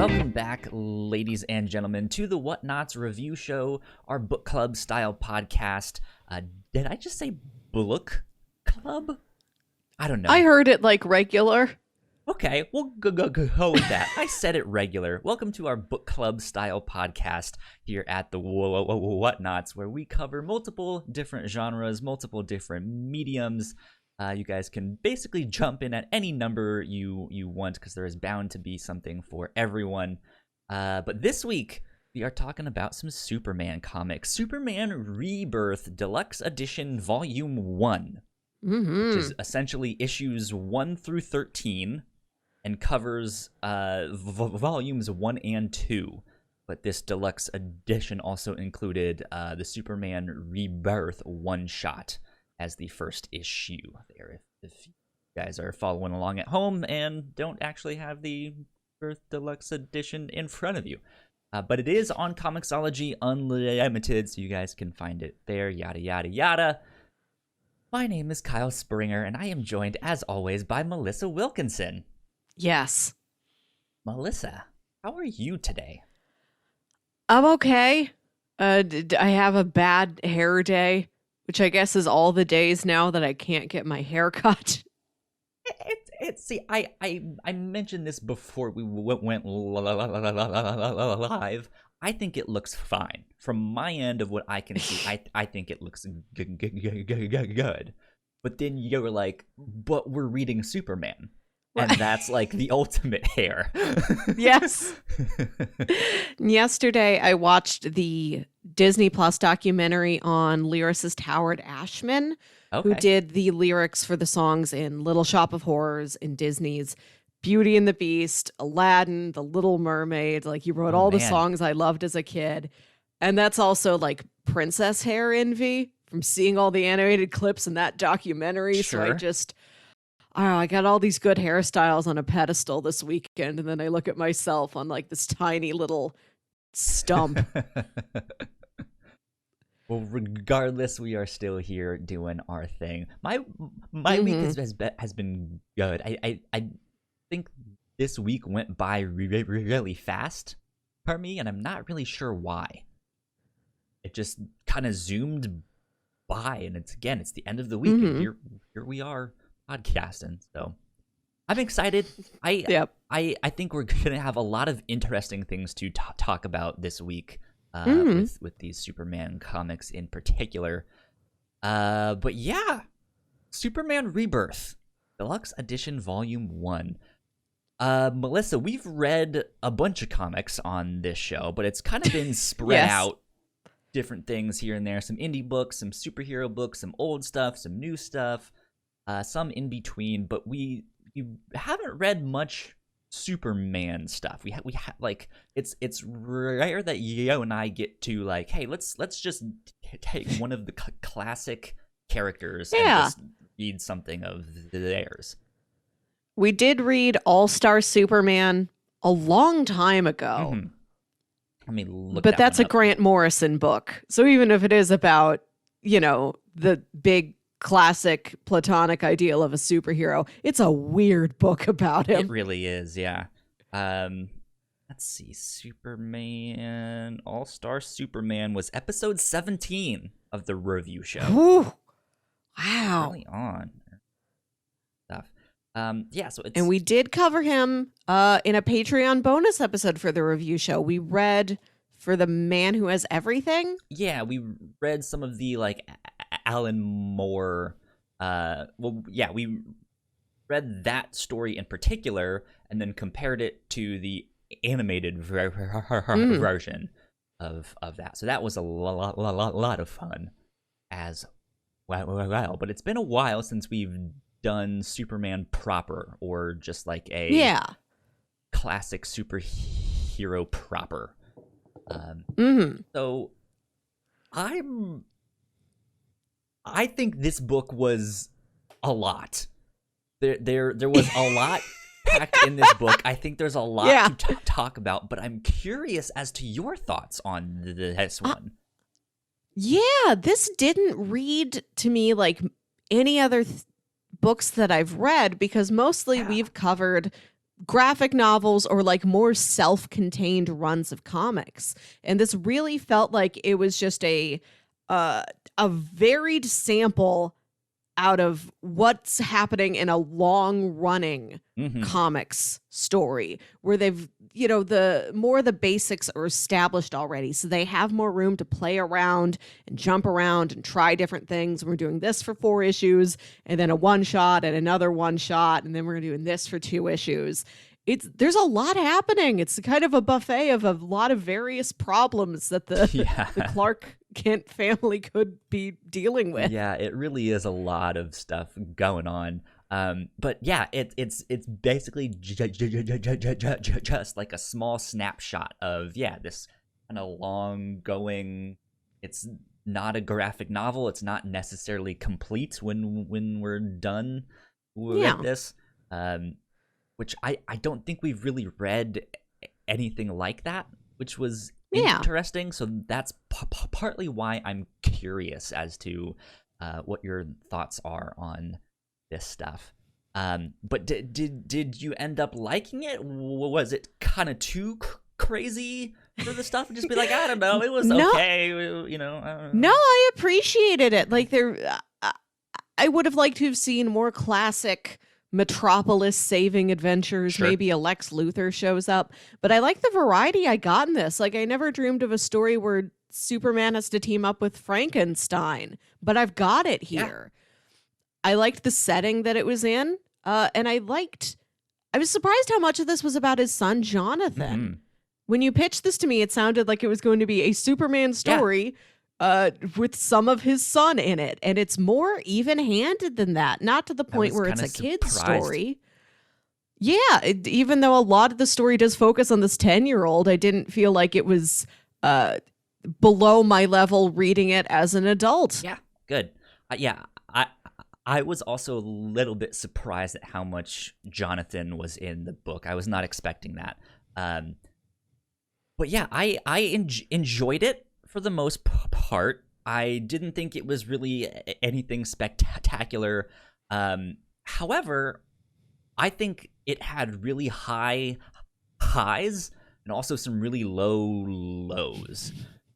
Welcome back, ladies and gentlemen, to the Whatnots review show, our book club style podcast. Did I just say book club? I don't know. I heard it like regular. Okay, we'll go with that. I said it regular. Welcome to our book club style podcast here at the Whatnots, where we cover multiple different genres, multiple different mediums. You guys can basically jump in at any number you want, because there is bound to be something for everyone. But this week, we are talking about some Superman comics. Superman Rebirth Deluxe Edition Volume 1, which is essentially issues 1 through 13, and covers volumes 1 and 2. But this deluxe edition also included the Superman Rebirth one-shot as the first issue there. If you guys are following along at home and don't actually have the Rebirth Deluxe Edition in front of you. But it is on Comixology Unlimited, so you guys can find it there, yada, yada, yada. My name is Kyle Springer, and I am joined, as always, by Melissa Wilkinson. Yes. Melissa, how are you today? I'm okay. I have a bad hair day, which I guess is all the days now that I can't get my hair cut. See, I mentioned this before we went live. I think it looks fine. From my end of what I can see, I think it looks good. But then you were like, but we're reading Superman. And that's like the ultimate hair. Yes. Yesterday, I watched the Disney Plus documentary on lyricist Howard Ashman, who did the lyrics for the songs in Little Shop of Horrors, in Disney's Beauty and the Beast, Aladdin, The Little Mermaid. Like, he wrote all the songs I loved as a kid. And that's also like princess hair envy from seeing all the animated clips in that documentary. Sure. So I got all these good hairstyles on a pedestal this weekend, and then I look at myself on like this tiny little stump. Well, regardless, we are still here doing our thing. My week has been good. I think this week went by really fast for me, and I'm not really sure why. It just kind of zoomed by, and it's the end of the week, and here we are podcasting. So I'm excited. I think we're gonna have a lot of interesting things to talk about this week with these Superman comics in particular. But yeah, Superman Rebirth Deluxe Edition Volume 1. Melissa, we've read a bunch of comics on this show, but it's kind of been spread out. Different things here and there, some indie books, some superhero books, some old stuff, some new stuff, some in between. But you haven't read much Superman stuff. We like it's rare that you and I get to like, hey, let's just take one of the classic characters and just read something of theirs. We did read All-Star Superman a long time ago. Let me look. But that's a Grant Morrison book. So even if it is about, the big classic platonic ideal of a superhero, it's a weird book about him. It really is, yeah. Let's see. Superman, All-Star Superman was episode 17 of the review show. Ooh, wow. Early on. Stuff. So it's... And we did cover him in a Patreon bonus episode for the review show. We read For the Man Who Has Everything. Yeah, we read some of the like Alan Moore. We read that story in particular, and then compared it to the animated version of that. So that was a lot of fun as well. But it's been a while since we've done Superman proper, or just like a classic superhero proper. So I think this book was a lot. There was a lot packed in this book. I think there's a lot to talk about, but I'm curious as to your thoughts on this one. This didn't read to me like any other books that I've read, because mostly we've covered graphic novels or like more self-contained runs of comics. And this really felt like it was just a varied sample out of what's happening in a long-running comics story where they've, the basics are established already. So they have more room to play around and jump around and try different things. We're doing this for 4 issues and then a one-shot and another one-shot, and then we're doing this for 2 issues. There's a lot happening. It's kind of a buffet of a lot of various problems that the Clark Kent family could be dealing with. Yeah, it really is a lot of stuff going on. But yeah, it's basically just like a small snapshot of this kind of long going. It's not a graphic novel. It's not necessarily complete when we're done with this. Which I don't think we've really read anything like that, which was interesting. So that's partly why I'm curious as to what your thoughts are on this stuff. But did you end up liking it? Was it kind of too crazy for the stuff? And just be like, I don't know, it was okay. I don't know. No, I appreciated it. Like I would have liked to have seen more classic Metropolis saving adventures. Sure. Maybe a Lex Luthor shows up, but I like the variety I got in this. Like, I never dreamed of a story where Superman has to team up with Frankenstein, but I've got it here. I liked the setting that it was in, and I was surprised how much of this was about his son Jonathan. When you pitched this to me, it sounded like it was going to be a Superman story with some of his son in it. And it's more even-handed than that. Not to the point where it's a kid's story. Yeah, even though a lot of the story does focus on this 10-year-old, I didn't feel like it was below my level reading it as an adult. Yeah, good. I was also a little bit surprised at how much Jonathan was in the book. I was not expecting that. But yeah, I enjoyed it. For the most part, I didn't think it was really anything spectacular. However, I think it had really high highs and also some really low lows.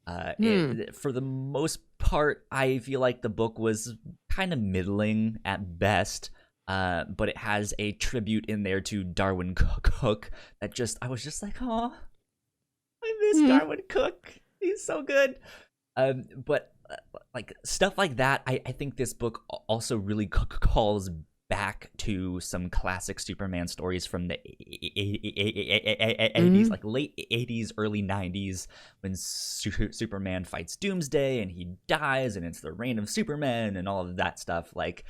For the most part, I feel like the book was kind of middling at best. But it has a tribute in there to Darwin Cook that I was just like, oh, I miss Darwin Cook. He's so good. But like stuff like that, I think this book also really calls back to some classic Superman stories from the 80s, like late 80s, early 90s, when Superman fights Doomsday and he dies and it's the reign of Superman and all of that stuff. Like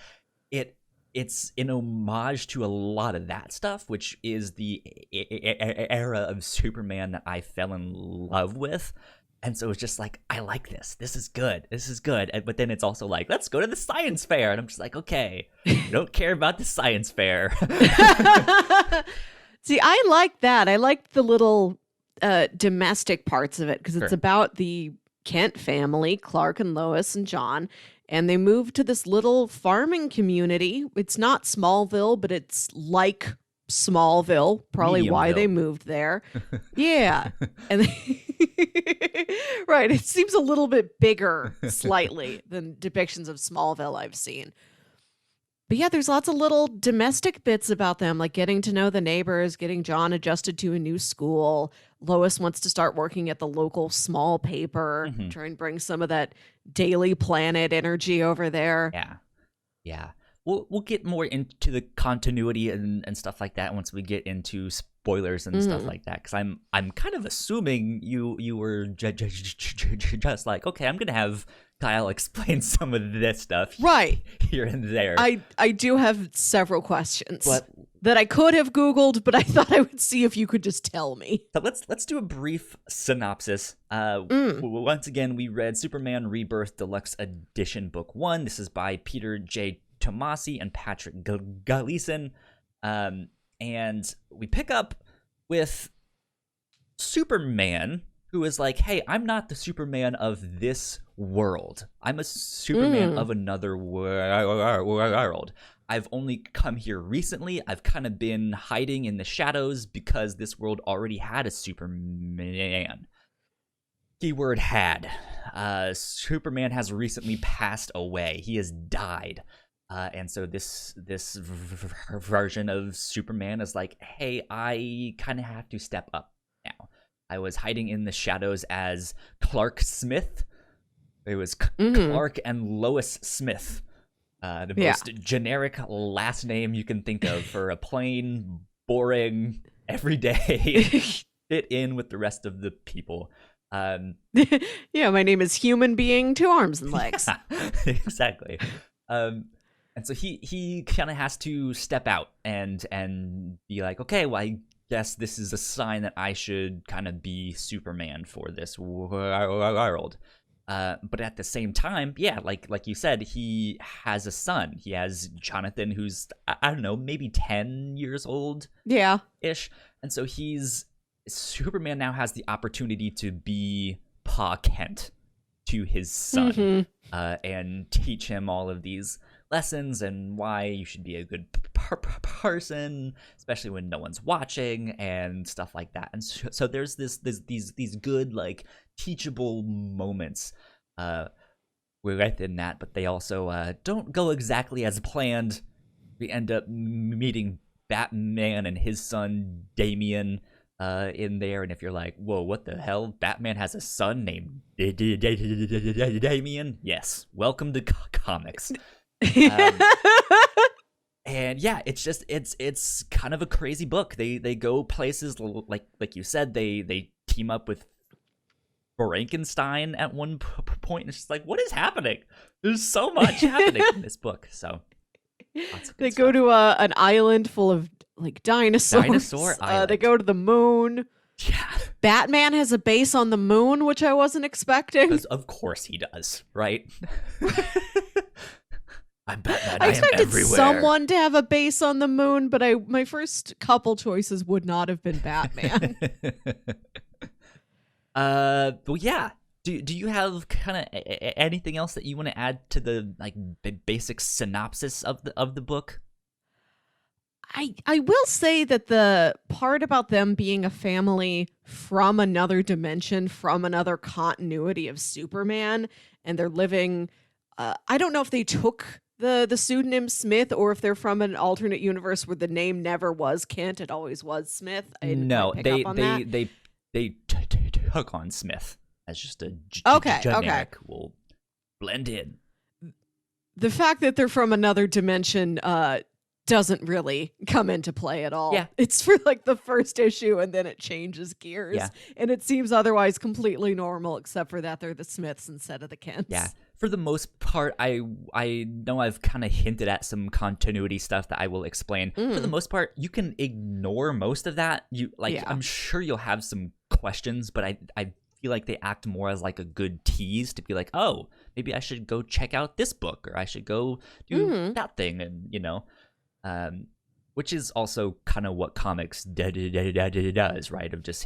it's an homage to a lot of that stuff, which is the era of Superman that I fell in love with. And so it's just like, I like this. This is good. This is good. But then it's also like, let's go to the science fair. And I'm just like, okay, I don't care about the science fair. See, I like that. I like the little domestic parts of it because it's about the Kent family, Clark and Lois and John. And they moved to this little farming community. It's not Smallville, but it's like Smallville, probably Mediumville. Why they moved there. Yeah. And right, it seems a little bit bigger slightly than depictions of Smallville I've seen. But yeah, there's lots of little domestic bits about them, like getting to know the neighbors, getting John adjusted to a new school. Lois wants to start working at the local small paper, try and bring some of that Daily Planet energy over there. Yeah. We'll get more into the continuity and stuff like that once we get into spoilers and stuff like that. Because I'm kind of assuming you were just like, okay, I'm gonna have Kyle explain some of this stuff right here and there. I do have several questions that I could have Googled, but I thought I would see if you could just tell me. So let's do a brief synopsis. Once again, we read Superman Rebirth Deluxe Edition Book 1. This is by Peter J. Tomasi and Patrick Gleason. And we pick up with Superman, who is like, hey, I'm not the Superman of this world. I'm a Superman of another world. I've only come here recently. I've kind of been hiding in the shadows because this world already had a Superman. Keyword had. Superman has recently passed away. He has died. And so this version of Superman is like, hey, I kind of have to step up now. I was hiding in the shadows as Clark Smith. It was Clark and Lois Smith. The most generic last name you can think of for a plain, boring, everyday fit in with the rest of the people. Yeah, my name is Human Being, 2 arms and legs. Exactly. And so he kind of has to step out and be like, okay, well, I guess this is a sign that I should kind of be Superman for this world. But at the same time, yeah, like you said, he has a son. He has Jonathan, who's, I don't know, maybe 10 years old. Yeah. Ish. And so Superman now has the opportunity to be Pa Kent to his son, and teach him all of these lessons and why you should be a good person, especially when no one's watching and stuff like that. And so there's these good, like, teachable moments within that, but they also don't go exactly as planned. We end up meeting Batman and his son Damian in there, and if you're like, whoa, what the hell? Batman has a son named Damian? Yes, welcome to comics. And yeah, it's kind of a crazy book. They go places, like you said, they team up with Frankenstein at one point, and it's just like, what is happening? There's so much happening in this book. So they go to an island full of, like, dinosaurs. Dinosaur island. They go to the moon. Yeah. Batman has a base on the moon, which I wasn't expecting. Because of course he does, right? I'm Batman. I expected everywhere. Someone to have a base on the moon, but my first couple choices would not have been Batman. Well, yeah. Do you have kind of anything else that you want to add to the, like, basic synopsis of the book? I will say that the part about them being a family from another dimension, from another continuity of Superman, and they're living, I don't know if they took the pseudonym Smith or if they're from an alternate universe where the name never was Kent, it always was Smith. No, they took on Smith as just a generic. Will blend in. The fact that they're from another dimension doesn't really come into play at all. Yeah. It's for, like, the first issue, and then it changes gears. Yeah. And it seems otherwise completely normal, except for that they're the Smiths instead of the Kents. Yeah. For the most part, I know I've kind of hinted at some continuity stuff that I will explain. For the most part, you can ignore most of that. I'm sure you'll have some questions, but I feel like they act more as, like, a good tease to be like, oh, maybe I should go check out this book, or I should go do that thing, and, you know. Which is also kind of what comics does, right? Of just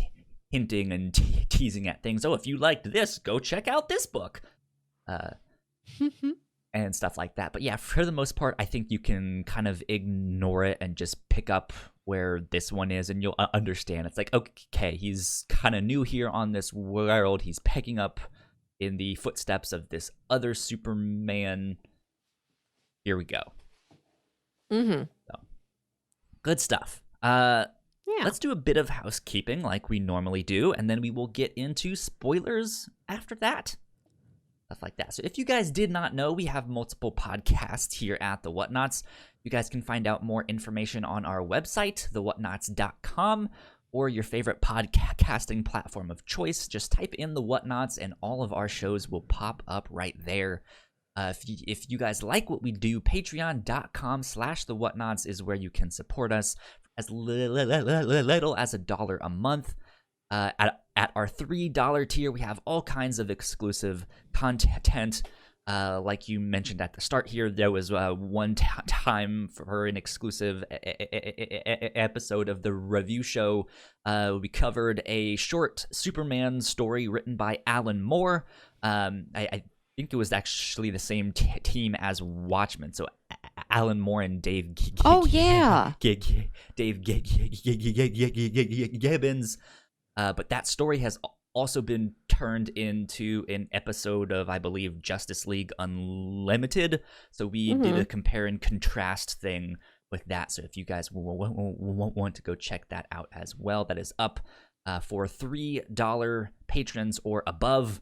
hinting and teasing at things. Oh, if you liked this, go check out this book. And stuff like that. But yeah, for the most part, I think you can kind of ignore it and just pick up where this one is, and you'll understand. It's like, okay, he's kind of new here on this world. He's picking up in the footsteps of this other Superman. Here we go. So, good stuff. Let's do a bit of housekeeping like we normally do, and then we will get into spoilers after that. Stuff like that. So if you guys did not know, we have multiple podcasts here at The Whatnauts. You guys can find out more information on our website, thewhatnauts.com, or your favorite podcasting platform of choice. Just type in The Whatnauts, and all of our shows will pop up right there. If you guys like what we do, patreon.com/thewhatnauts is where you can support us as little as $1 a month. At our $3 tier, we have all kinds of exclusive content. Like you mentioned at the start here, there was one time for an exclusive episode of the review show. We covered a short Superman story written by Alan Moore. I think it was actually the same team as Watchmen. So Alan Moore and Dave. Dave Gibbons. But that story has also been turned into an episode of, I believe, Justice League Unlimited. So we did a compare and contrast thing with that. So if you guys want to go check that out as well, that is up for $3 patrons or above.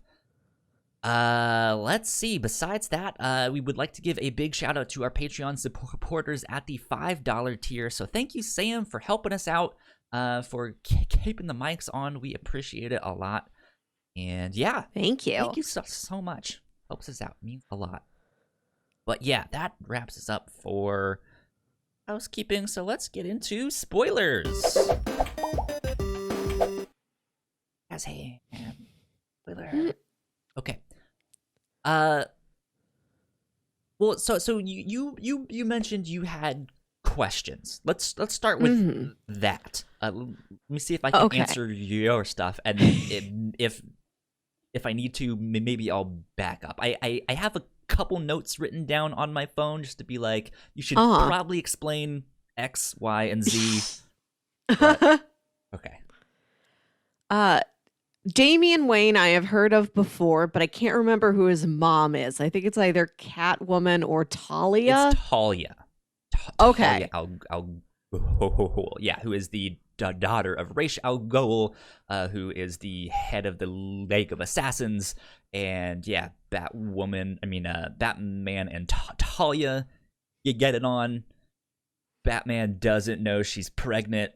Let's see. Besides that, we would like to give a big shout out to our Patreon supporters at the $5 tier. So thank you, Sam, for helping us out, for keeping the mics on. We appreciate it a lot. And yeah, thank you so much. Helps us out, means a lot. But yeah, that wraps us up for housekeeping. So let's get into spoilers. Spoiler. Okay. Well, so you mentioned you had questions. Let's start with that. Let me see if I can answer your stuff, and if I need to, maybe I'll back up. I have a couple notes written down on my phone just to be like, you should probably explain X, Y, and Z. But, okay. Damian Wayne I have heard of before, but I can't remember who his mom is. I think it's either Catwoman or Talia. It's Talia. Okay. Yeah, who is the daughter of Ra's al Ghul, who is the head of the League of Assassins. And yeah, Batman and Talia, you get it on. Batman doesn't know she's pregnant,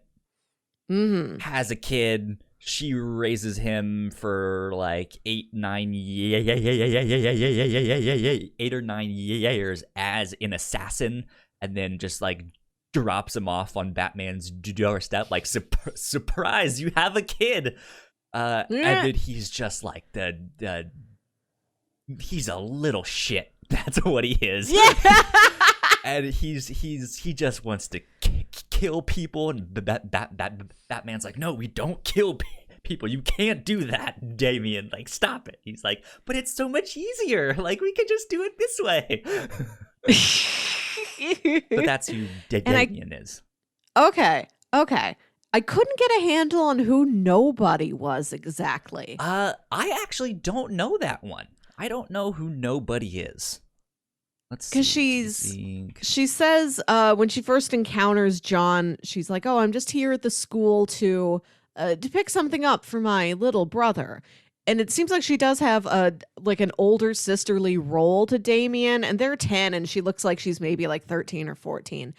has a kid. She raises him for like 8 or 9 years as an assassin, and then just like drops him off on Batman's doorstep, like surprise, you have a kid. And then he's just like he's a little shit. That's what he is. Yeah. And he just wants to kill people, and Batman's like, no, we don't kill people. You can't do that, Damian. Like, stop it. He's like, but it's so much easier. Like, we could just do it this way. But that's who Damian is. Okay. I couldn't get a handle on who Nobody was exactly. I actually don't know that one. I don't know who Nobody is. Because she says when she first encounters John, she's like, oh, I'm just here at the school to pick something up for my little brother. And it seems like she does have an older sisterly role to Damian, and they're 10 and she looks like she's maybe like 13 or 14.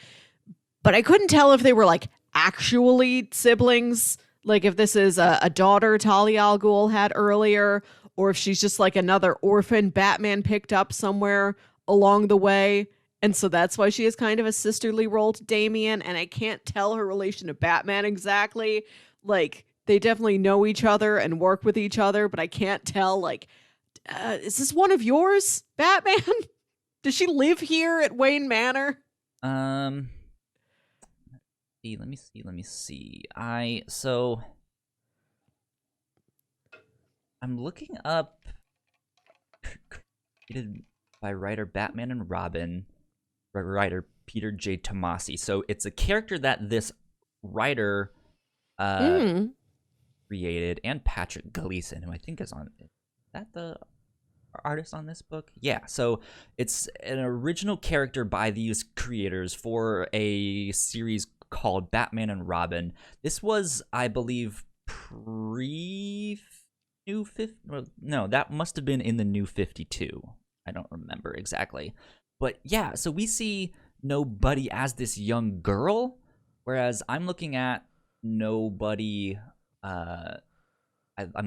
But I couldn't tell if they were like actually siblings, like if this is a daughter Talia al Ghul had earlier, or if she's just like another orphan Batman picked up somewhere along the way, and so that's why she has kind of a sisterly role to Damian. And I can't tell her relation to Batman exactly. Like, they definitely know each other and work with each other, but I can't tell, like, is this one of yours, Batman? Does she live here at Wayne Manor? Let me see. I'm looking up by writer Batman and Robin, writer Peter J. Tomasi. So it's a character that this writer created, and Patrick Gleason, who I think is that the artist on this book? Yeah, so it's an original character by these creators for a series called Batman and Robin. This was, I believe, that must have been in the New 52. I don't remember exactly. But yeah, so we see Nobody as this young girl, whereas I'm looking at Nobody, I'm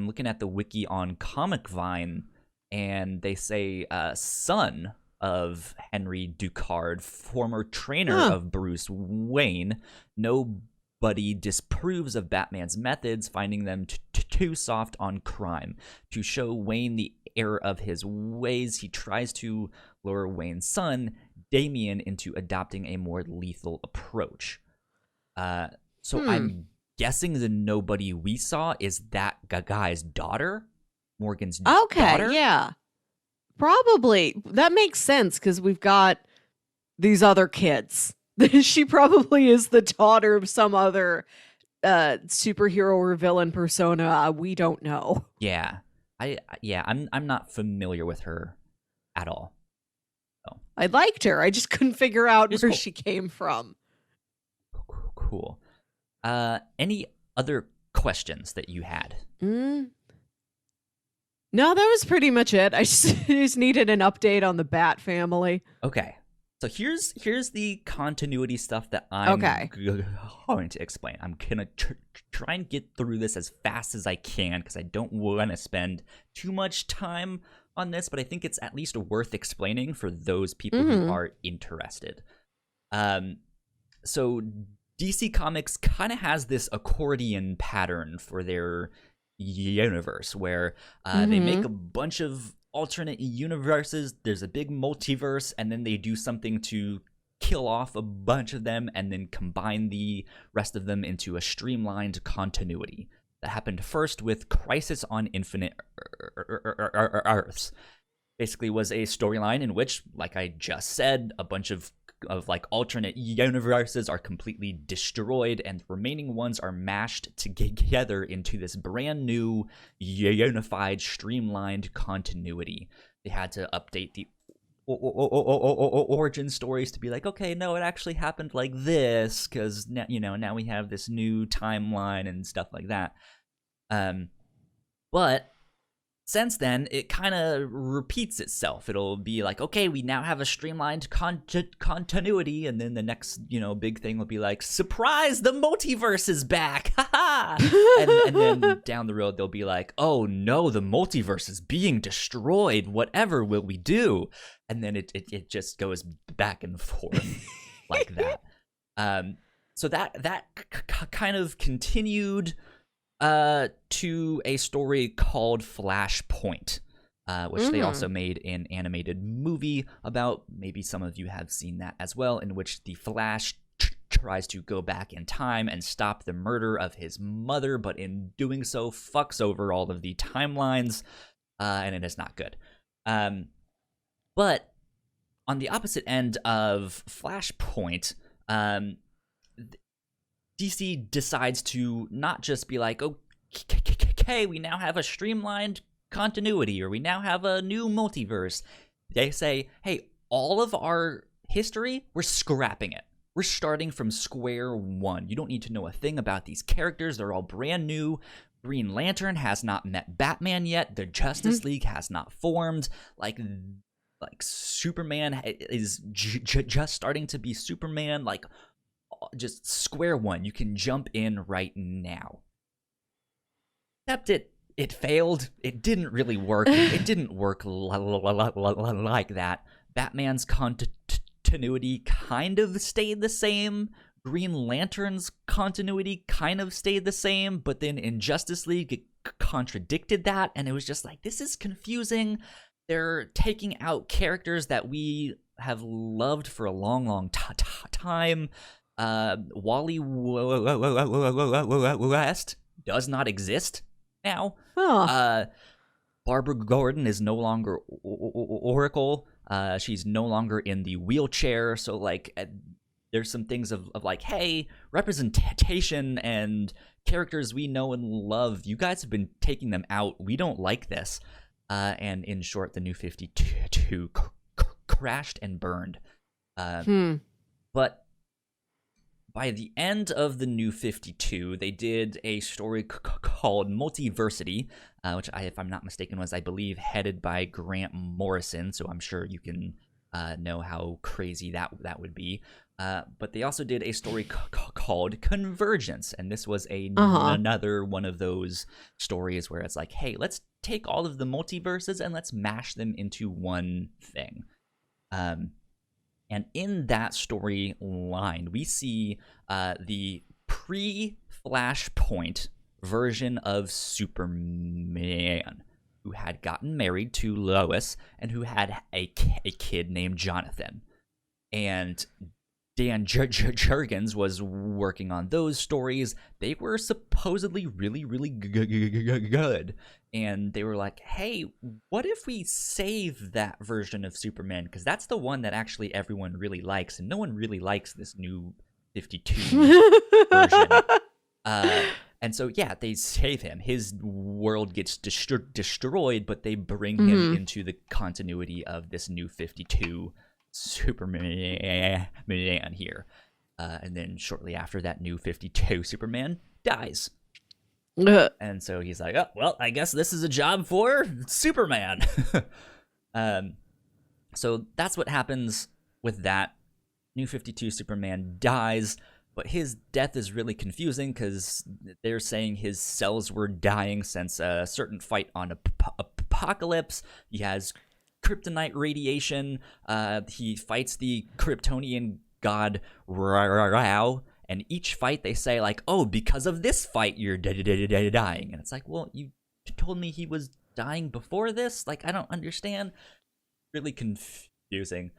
looking at the wiki on Comic Vine, and they say son of Henry Ducard, former trainer of Bruce Wayne. Nobody disapproves of Batman's methods, finding them too soft on crime. To show Wayne the error of his ways, he tries to lure Wayne's son, Damian, into adopting a more lethal approach. I'm guessing the Nobody we saw is that guy's daughter, Morgan's daughter? Okay, yeah. Probably. That makes sense, because we've got these other kids. She probably is the daughter of some other superhero or villain persona. We don't know. Yeah. I'm not familiar with her at all. So. I liked her. I just couldn't figure out where she came from. Cool. Any other questions that you had? No, that was pretty much it. I just needed an update on the Bat family. Okay. So here's the continuity stuff that I'm going to explain. I'm going to try and get through this as fast as I can because I don't want to spend too much time on this, but I think it's at least worth explaining for those people who are interested. So DC Comics kind of has this accordion pattern for their universe where they make a bunch of alternate universes. There's a big multiverse, and then they do something to kill off a bunch of them and then combine the rest of them into a streamlined continuity. That happened first with Crisis on Infinite Earths. Basically was a storyline in which, like I just said, a bunch of like alternate universes are completely destroyed, and the remaining ones are mashed together into this brand new, unified, streamlined continuity. They had to update the origin stories to be like, okay, no, it actually happened like this, because now we have this new timeline and stuff like that. But since then, it kind of repeats itself. It'll be like, okay, we now have a streamlined continuity, and then the next, big thing will be like, surprise, the multiverse is back, haha! and then down the road, they'll be like, oh no, the multiverse is being destroyed. Whatever will we do? And then it just goes back and forth like that. So that kind of continued to a story called Flashpoint, which they also made an animated movie about. Maybe some of you have seen that as well, in which the Flash tries to go back in time and stop the murder of his mother, but in doing so fucks over all of the timelines, and it is not good. But on the opposite end of Flashpoint, DC decides to not just be like, okay, we now have a streamlined continuity, or we now have a new multiverse. They say, hey, all of our history, we're scrapping it. We're starting from square one. You don't need to know a thing about these characters. They're all brand new. Green Lantern has not met Batman yet. The Justice League has not formed. Like Superman is just starting to be Superman. Like, just square one. You can jump in right now. Except it failed. It didn't really work. It didn't work like that. Batman's continuity kind of stayed the same. Green Lantern's continuity kind of stayed the same, but then in Justice League it contradicted that, and it was just like, this is confusing. They're taking out characters that we have loved for a long time. Wally West does not exist now. Barbara Gordon is no longer Oracle. She's no longer in the wheelchair. So, like, there's some things of like, hey, representation and characters we know and love, you guys have been taking them out. We don't like this. And in short, the New 52 crashed and burned. But by the end of the New 52, they did a story called Multiversity, which, if I'm not mistaken, was, I believe, headed by Grant Morrison, so I'm sure you can know how crazy that would be. But they also did a story called Convergence, and this was another one of those stories where it's like, hey, let's take all of the multiverses and let's mash them into one thing. And in that storyline, we see the pre-Flashpoint version of Superman, who had gotten married to Lois and who had a kid named Jonathan. And Dan Jurgens was working on those stories. They were supposedly really, really good. And they were like, hey, what if we save that version of Superman? Because that's the one that actually everyone really likes. And no one really likes this new 52 version. And so, yeah, they save him. His world gets destroyed, but they bring him into the continuity of this new 52 Superman here. And then shortly after that, new 52 Superman dies. And so he's like, oh, well, I guess this is a job for Superman. So that's what happens with that. New 52 Superman dies, but his death is really confusing because they're saying his cells were dying since a certain fight on Apokolips. He has kryptonite radiation. He fights the Kryptonian god Rao, and each fight they say like, oh, because of this fight you're dying. And it's like, well, you told me he was dying before this. Like, I don't understand. Really confusing.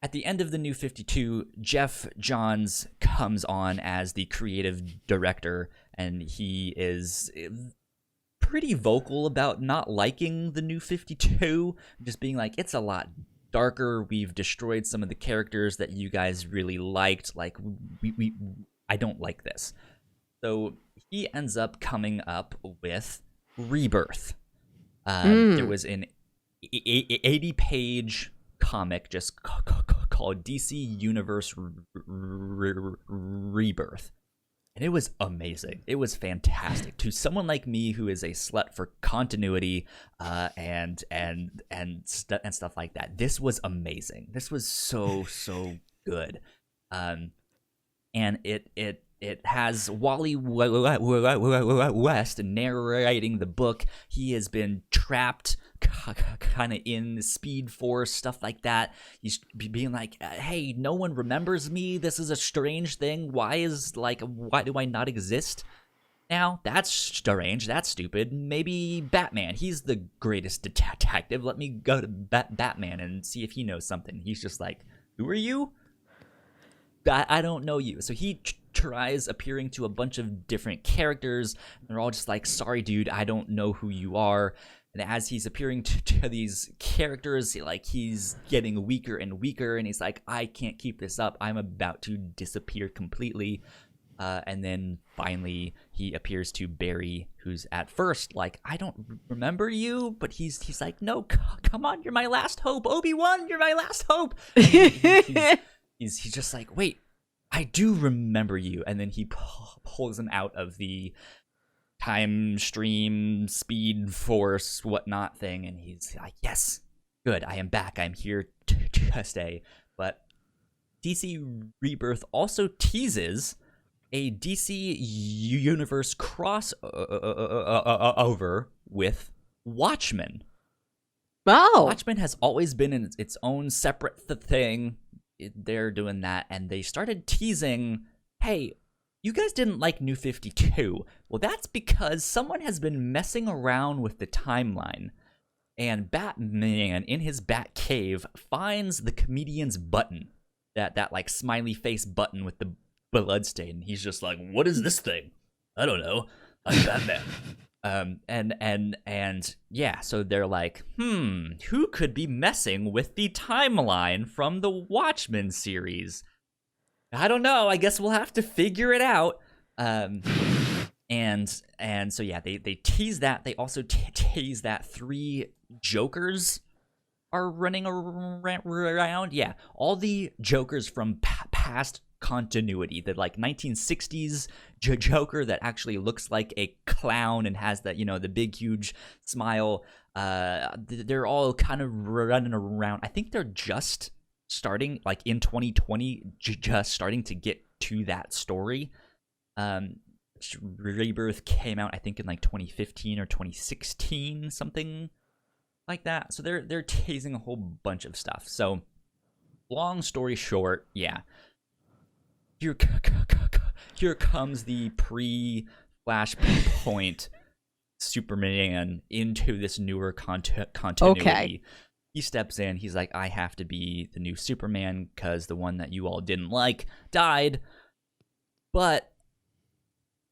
At the end of the New 52, Geoff Johns comes on as the creative director, and he is pretty vocal about not liking the New 52, just being like, it's a lot darker. We've destroyed some of the characters that you guys really liked. Like, I don't like this. So he ends up coming up with Rebirth. There was an 80-page comic just called DC Universe Rebirth. And it was amazing. It was fantastic. To someone like me who is a slut for continuity and stuff like that, this was amazing. This was so good. And it has Wally West narrating the book. He has been trapped kind of in Speed Force, stuff like that. He's being like, hey, no one remembers me. This is a strange thing. Why do I not exist now? That's strange. That's stupid. Maybe Batman. He's the greatest detective. Let me go to Batman and see if he knows something. He's just like, who are you? I don't know you. So he tries appearing to a bunch of different characters. And they're all just like, sorry, dude, I don't know who you are. And as he's appearing to these characters, he's getting weaker and weaker. And he's like, I can't keep this up. I'm about to disappear completely. And then finally he appears to Barry, who's at first like, I don't remember you. But he's like, no, come on. You're my last hope. Obi-Wan, you're my last hope. He's just like, wait, I do remember you. And then he pulls him out of the time stream, Speed Force, whatnot thing. And he's like, yes, good, I am back. I'm here to stay. But DC Rebirth also teases a DC Universe crossover with Watchmen. Wow. Watchmen has always been in its own separate thing. They're doing that, and they started teasing, hey, you guys didn't like New 52. Well, that's because someone has been messing around with the timeline, and Batman in his Bat Cave finds the comedian's button, that like smiley face button with the blood stain. He's just like, what is this thing? I don't know. I'm Batman. And yeah, so they're like, who could be messing with the timeline from the Watchmen series? I don't know. I guess we'll have to figure it out. And so yeah, they tease that. They also tease that 3 Jokers are running around. Yeah, all the Jokers from past continuity, the like 1960s Joker that actually looks like a clown and has that, the big huge smile. They're all kind of running around. I think they're just starting, like in 2020, just starting to get to that story. Rebirth came out, I think, in like 2015 or 2016, something like that. So they're teasing a whole bunch of stuff. So long story short, yeah. Here comes the pre-Flashpoint Superman into this newer continuity. Okay. he steps in. He's like, I have to be the new Superman because the one that you all didn't like died. But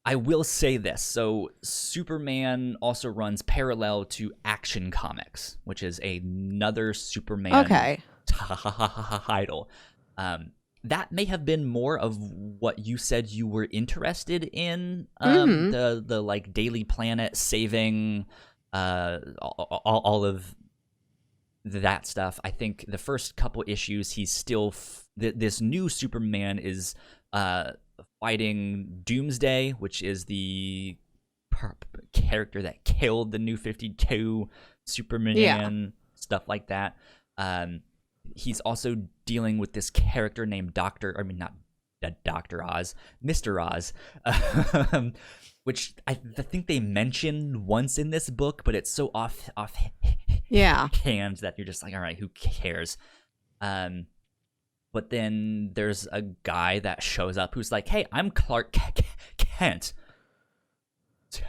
I will say this. So Superman also runs parallel to Action Comics, which is another Superman title. That may have been more of what you said you were interested in, the like Daily Planet saving all of that stuff. I think the first couple issues, he's still this new Superman is fighting Doomsday, which is the character that killed the New 52 Superman, stuff like that. He's also dealing with this character named Dr. Oz, Mr. Oz, which I think they mentioned once in this book, but it's so off hand that you're just like, all right, who cares? But then there's a guy that shows up who's like, hey, I'm Clark Kent.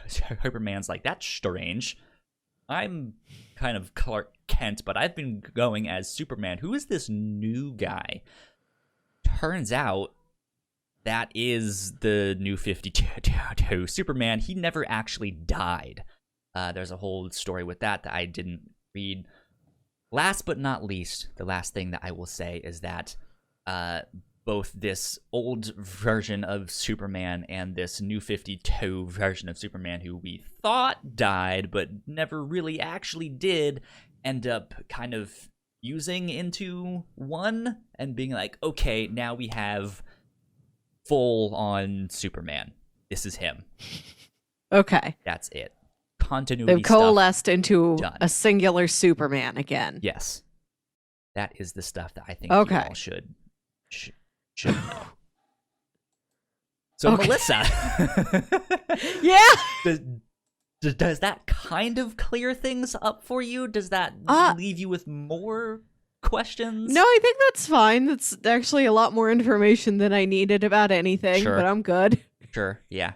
Superman's like, that's strange. I'm kind of Clark Kent, but I've been going as Superman. Who is this new guy? Turns out that is the New 52 Superman. He never actually died. There's a whole story with that I didn't read. Last but not least, the last thing that I will say is that both this old version of Superman and this New 52 version of Superman, who we thought died but never really actually did, end up kind of fusing into one and being like, okay, now we have full-on Superman. This is him. Okay. That's it. Continuity They've coalesced into done. A singular Superman again. Yes. That is the stuff that I think you all should know. So, Melissa. Yeah. Does that kind of clear things up for you? Does that leave you with more questions? No, I think that's fine. That's actually a lot more information than I needed about anything, but I'm good. Sure, yeah.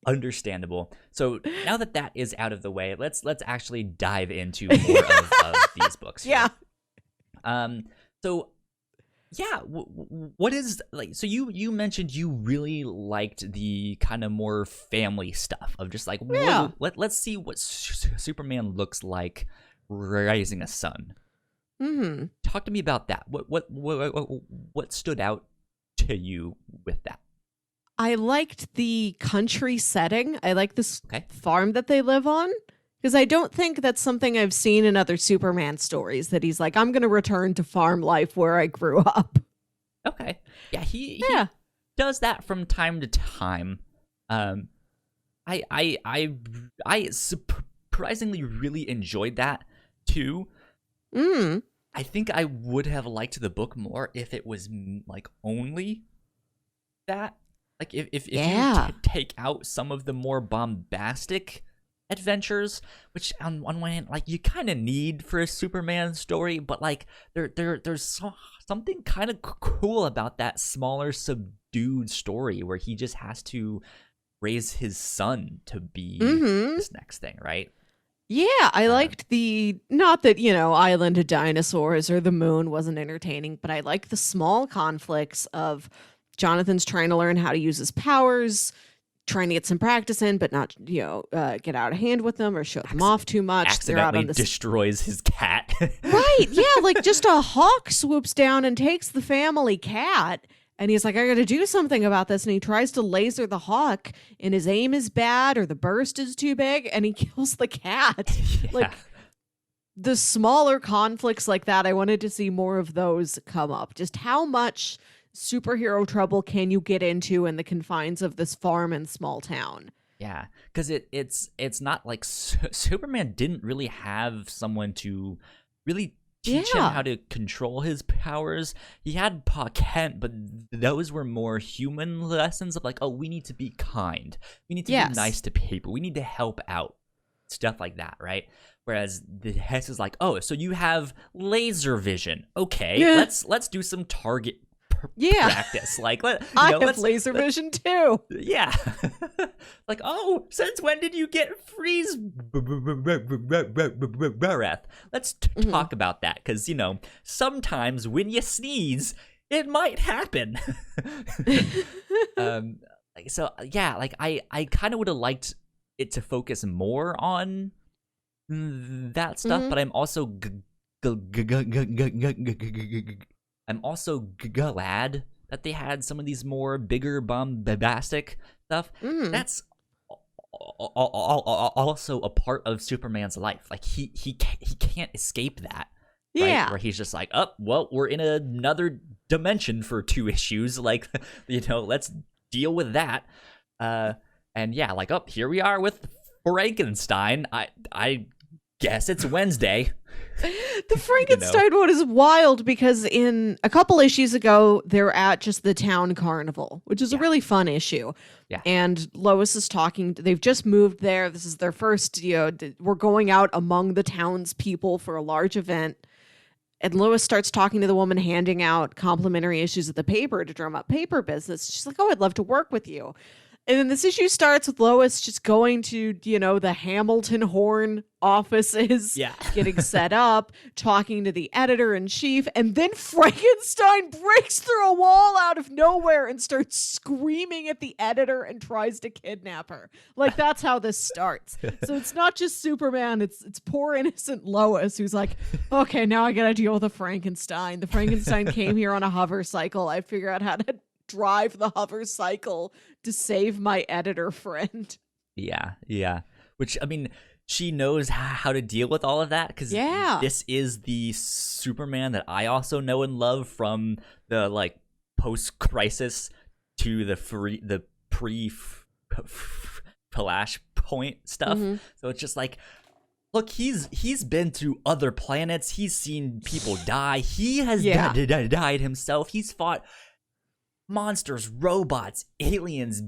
Understandable. So now that is out of the way, let's actually dive into more of these books here. So yeah, what is, like, so you mentioned you really liked the kind of more family stuff of just like, let's see what Superman looks like raising a son. Mm-hmm. Talk to me about that. What stood out to you with that? I liked the country setting. I like this farm that they live on, because I don't think that's something I've seen in other Superman stories, that he's like, I'm going to return to farm life where I grew up. Okay. Yeah, he does that from time to time. I surprisingly really enjoyed that too. I think I would have liked the book more if it was like only that. Like if you take out some of the more bombastic adventures, which on one hand, like, you kind of need for a Superman story, but like there's something kind of cool about that smaller, subdued story where he just has to raise his son to be this next thing, right? Yeah, I liked not that, Island of Dinosaurs or the moon wasn't entertaining, but I liked the small conflicts of Jonathan's trying to learn how to use his powers, trying to get some practice in, but not, get out of hand with them or show them off too much. Accidentally destroys his cat. Right, yeah, like just a hawk swoops down and takes the family cat, and he's like, I gotta do something about this, and he tries to laser the hawk, and his aim is bad, or the burst is too big, and he kills the cat. Yeah. Like, the smaller conflicts like that, I wanted to see more of those come up. Just how much superhero trouble can you get into in the confines of this farm and small town? Yeah, because it's not like Superman didn't really have someone to really teach him how to control his powers. He had Pa Kent, but those were more human lessons of like, oh, we need to be kind, we need to be nice to people, we need to help out, stuff like that, right? Whereas the Hess is like, oh, so you have laser vision, okay, let's do some target practice. Like, I have laser vision too. Yeah. Like, oh, since when did you get freeze breath? Let's talk about that, because, sometimes when you sneeze, it might happen. So, yeah, like, I kind of would have liked it to focus more on that stuff, but I'm also glad that they had some of these more bigger bombastic stuff. That's also a part of Superman's life. Like, he can't escape that. Right? Yeah. Where he's just like, oh, well, we're in another dimension for 2 issues. Like, let's deal with that. And yeah, like, oh, here we are with Frankenstein. I guess it's Wednesday. The Frankenstein one is wild because in a couple issues ago, they're at just the town carnival, which is a really fun issue. Yeah. And Lois is talking. They've just moved there. This is their first, we're going out among the townspeople for a large event. And Lois starts talking to the woman handing out complimentary issues of the paper to drum up paper business. She's like, oh, I'd love to work with you. And then this issue starts with Lois just going to, the Hamilton Horn offices, getting set up, talking to the editor-in-chief, and then Frankenstein breaks through a wall out of nowhere and starts screaming at the editor and tries to kidnap her. Like, that's how this starts. So it's not just Superman, it's poor innocent Lois who's like, okay, now I gotta deal with a Frankenstein. The Frankenstein came here on a hover cycle. I figure out how to drive the hover cycle to save my editor friend. Yeah. Which, I mean, she knows how to deal with all of that, because this is the Superman that I also know and love from the, like, post-crisis to the pre-Flashpoint stuff. So it's just like, look, he's been to other planets. He's seen people die. He has died himself. He's fought monsters, robots, aliens,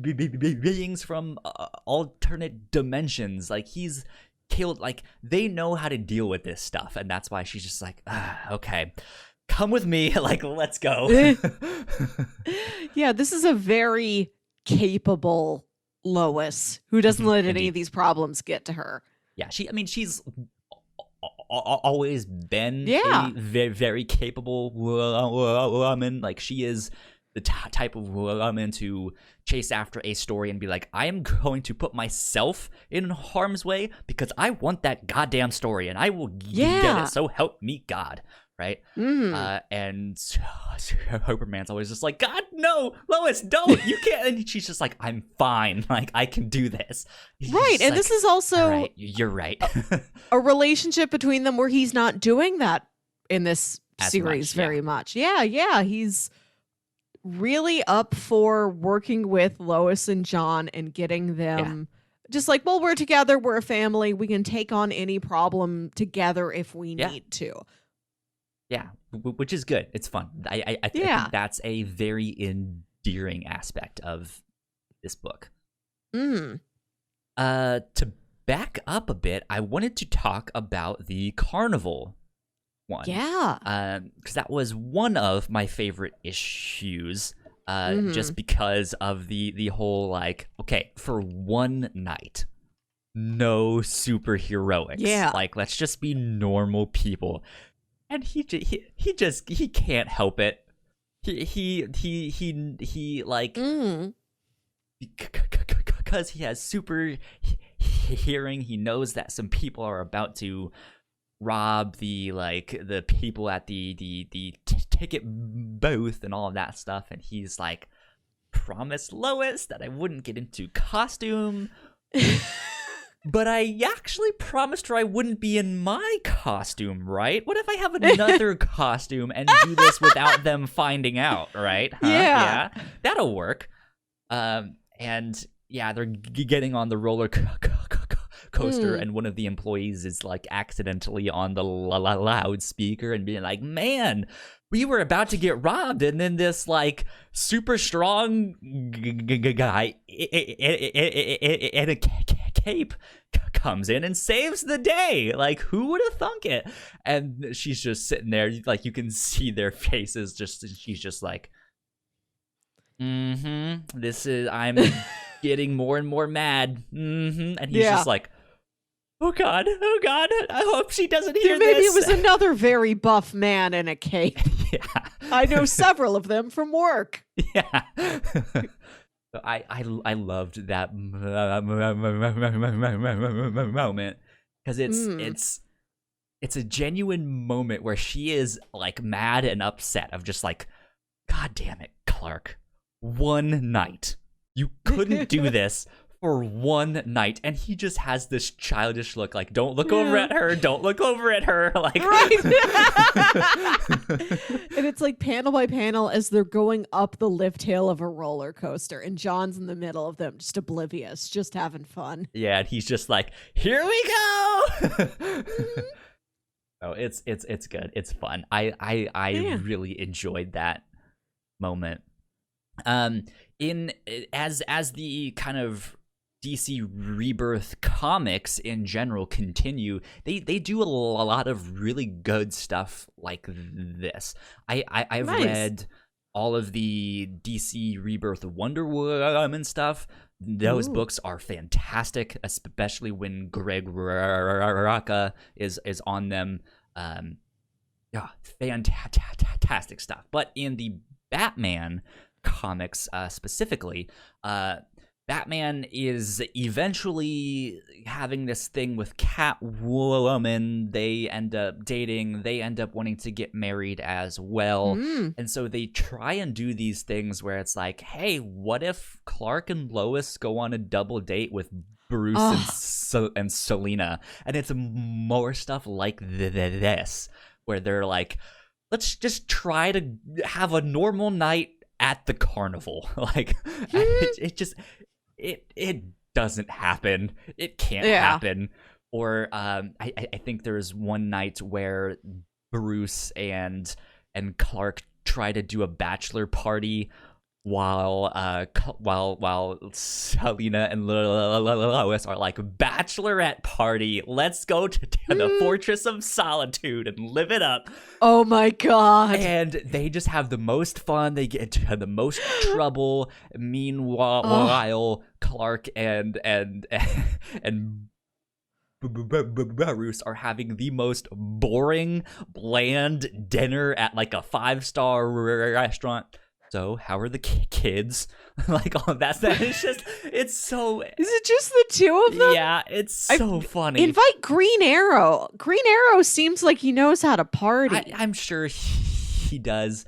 beings from alternate dimensions. Like, he's killed. Like, they know how to deal with this stuff, and that's why she's just like, okay, come with me. Like, let's go. Yeah, this is a very capable Lois who doesn't let any of these problems get to her. Yeah, she's always been a very, very capable woman. Like, she is the type of woman to chase after a story and be like, I am going to put myself in harm's way because I want that goddamn story, and I will get it, so help me God. Right? And Superman's always just like, God, no, Lois, don't, you can't. And she's just like, I'm fine. Like, I can do this. Right. And this is also, right, you're right, a relationship between them where he's not doing that in this series very much. Yeah. He's really up for working with Lois and John and getting them just like, well, we're together. We're a family. We can take on any problem together if we need to. Yeah, which is good. It's fun. I think that's a very endearing aspect of this book. To back up a bit, I wanted to talk about the carnival one. Yeah. Because that was one of my favorite issues. Just because of the whole, like, okay, for one night, no superheroics. Yeah. Like, let's just be normal people. And he can't help it. He like, because he has super hearing, he knows that some people are about to rob the people at the ticket booth and all of that stuff, and he's like, promised Lois that I wouldn't get into costume. But I actually promised her I wouldn't be in my costume, right? What if I have another costume and do this without them finding out, right? Huh? Yeah. That'll work. And yeah, they're getting on the roller coaster, and one of the employees is like accidentally on the loudspeaker and being like, man, we were about to get robbed, and then this like super strong guy in a cape comes in and saves the day. Like, who would have thunk it? And she's just sitting there, like, you can see their faces. She's just like, this is, I'm getting more and more mad. And he's just like, oh God, I hope she doesn't hear maybe this. It was another very buff man in a cape. Yeah. I know several of them from work. Yeah. I loved that moment because it's a genuine moment where she is like mad and upset of just like, God damn it, Clark, one night you couldn't do this for one night, and he just has this childish look like, don't look over at her, like, right. And it's like panel by panel as they're going up the lift hill of a roller coaster, and John's in the middle of them, just oblivious, just having fun. Yeah, and he's just like, here we go. Oh, it's good, it's fun. I really enjoyed that moment. As the kind of DC Rebirth comics in general continue, they do a lot of really good stuff like this. I've read all of the DC Rebirth Wonder Woman stuff. Those books are fantastic, especially when Greg Rucka is on them. Fantastic stuff. But in the Batman comics specifically, Batman is eventually having this thing with Catwoman. They end up dating. They end up wanting to get married as well. And so they try and do these things where it's like, hey, what if Clark and Lois go on a double date with Bruce and Selina? And it's more stuff like this, where they're like, let's just try to have a normal night at the carnival. Like, it doesn't happen. It can't happen. Or I think there's one night where Bruce and Clark try to do a bachelor party while Selina and Lois are like, bachelorette party, let's go to the Fortress of Solitude and live it up. Oh my God. And they just have the most fun. They get into the most trouble. Meanwhile, Clark and Bruce are having the most boring, bland dinner at like a 5-star restaurant. So how are the kids? Like, all that. It's just, it's so. Is it just the two of them? Yeah, it's so funny. Invite Green Arrow. Green Arrow seems like he knows how to party. I'm sure he does.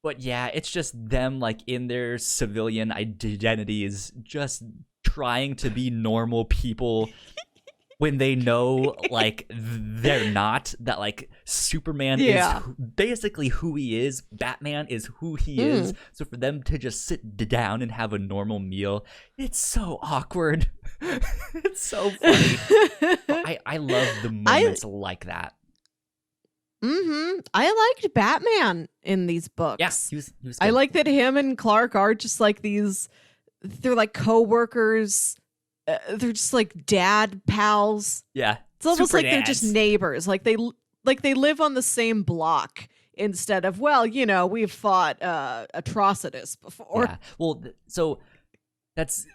But yeah, it's just them, like, in their civilian identities, just trying to be normal people. When they know, like, they're not, that, like, Superman is basically who he is, Batman is who he is, so for them to just sit down and have a normal meal, it's so awkward. It's so funny. I love the moments like that. I liked Batman in these books. Yeah, he was good. I like that him and Clark are just like these, they're like co-workers. They're just like dad pals. Yeah, it's almost like they're just neighbors. Like they live on the same block instead of, well, you know, we've fought Atrocitus before. Yeah. Well, so that's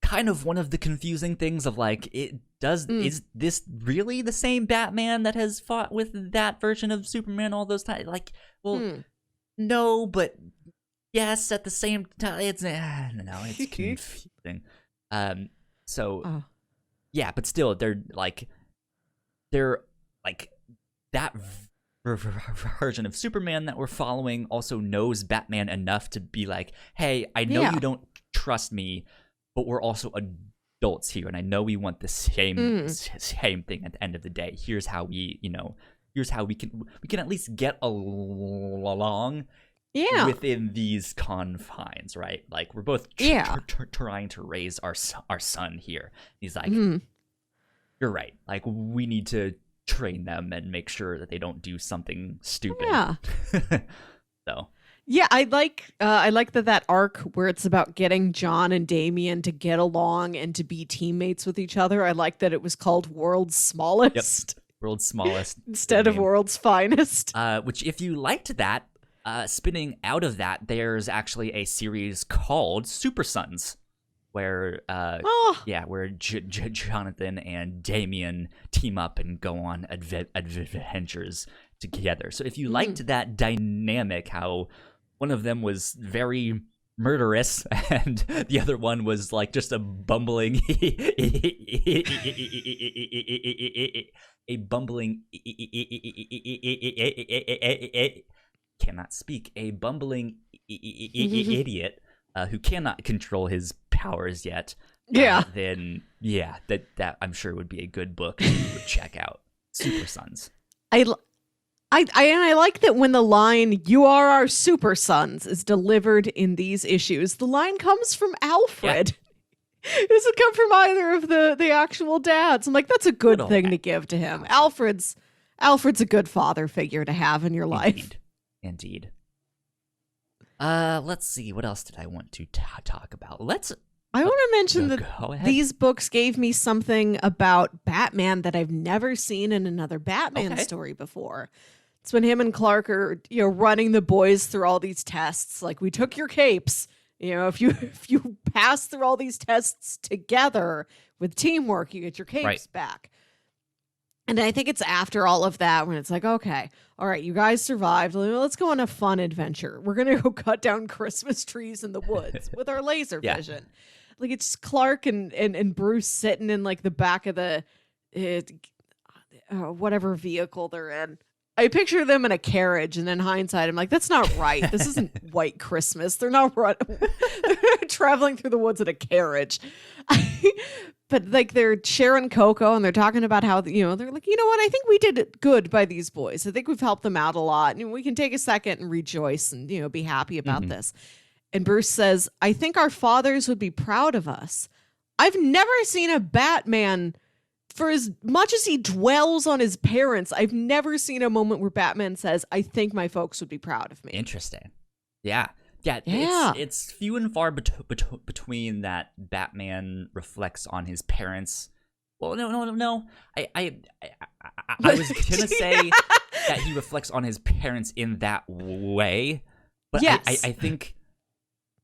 kind of one of the confusing things of like, is this really the same Batman that has fought with that version of Superman all those times? Like, well, no, but yes, at the same time, it's it's confusing. So, yeah, but still, they're like that version of Superman that we're following also knows Batman enough to be like, hey, I know you don't trust me, but we're also adults here, and I know we want the same thing at the end of the day. Here's how we can at least get along. Yeah, within these confines, right? Like, we're both trying to raise our son here. He's like, you're right. Like, we need to train them and make sure that they don't do something stupid. Yeah. So. Yeah, I like that arc where it's about getting John and Damien to get along and to be teammates with each other. I like that it was called World's Smallest. Yep. World's Smallest. Instead of World's Finest. Which, if you liked that, spinning out of that, there's actually a series called Super Sons, where where Jonathan and Damien team up and go on adventures together. So if you liked that dynamic, how one of them was very murderous and the other one was like just a bumbling cannot speak, a bumbling idiot who cannot control his powers yet, then that I'm sure would be a good book to check out. Super Sons. I like that when the line "You are our super sons" is delivered in these issues, the line comes from Alfred. Yeah. It doesn't come from either of the actual dads. I'm like, that's a good thing to give to him. Alfred's a good father figure to have in your life. Indeed. Let's see. What else did I want to talk about? I want to mention that these books gave me something about Batman that I've never seen in another Batman story before. It's when him and Clark are, running the boys through all these tests. Like, we took your capes. If you pass through all these tests together with teamwork, you get your capes back. And I think it's after all of that when it's like, okay, all right, you guys survived. Let's go on a fun adventure. We're going to go cut down Christmas trees in the woods with our laser vision. Like, it's Clark and Bruce sitting in like the back of the whatever vehicle they're in. I picture them in a carriage, and in hindsight, I'm like, that's not right. This isn't White Christmas. They're not traveling through the woods in a carriage. But like, they're sharing cocoa, and they're talking about how, they're like, you know what? I think we did it good by these boys. I think we've helped them out a lot. And we can take a second and rejoice and, be happy about this. And Bruce says, I think our fathers would be proud of us. I've never seen a Batman, for as much as he dwells on his parents, I've never seen a moment where Batman says, I think my folks would be proud of me. Interesting. Yeah. It's few and far between that Batman reflects on his parents. Well, no. I was gonna say that he reflects on his parents in that way, but yes. I think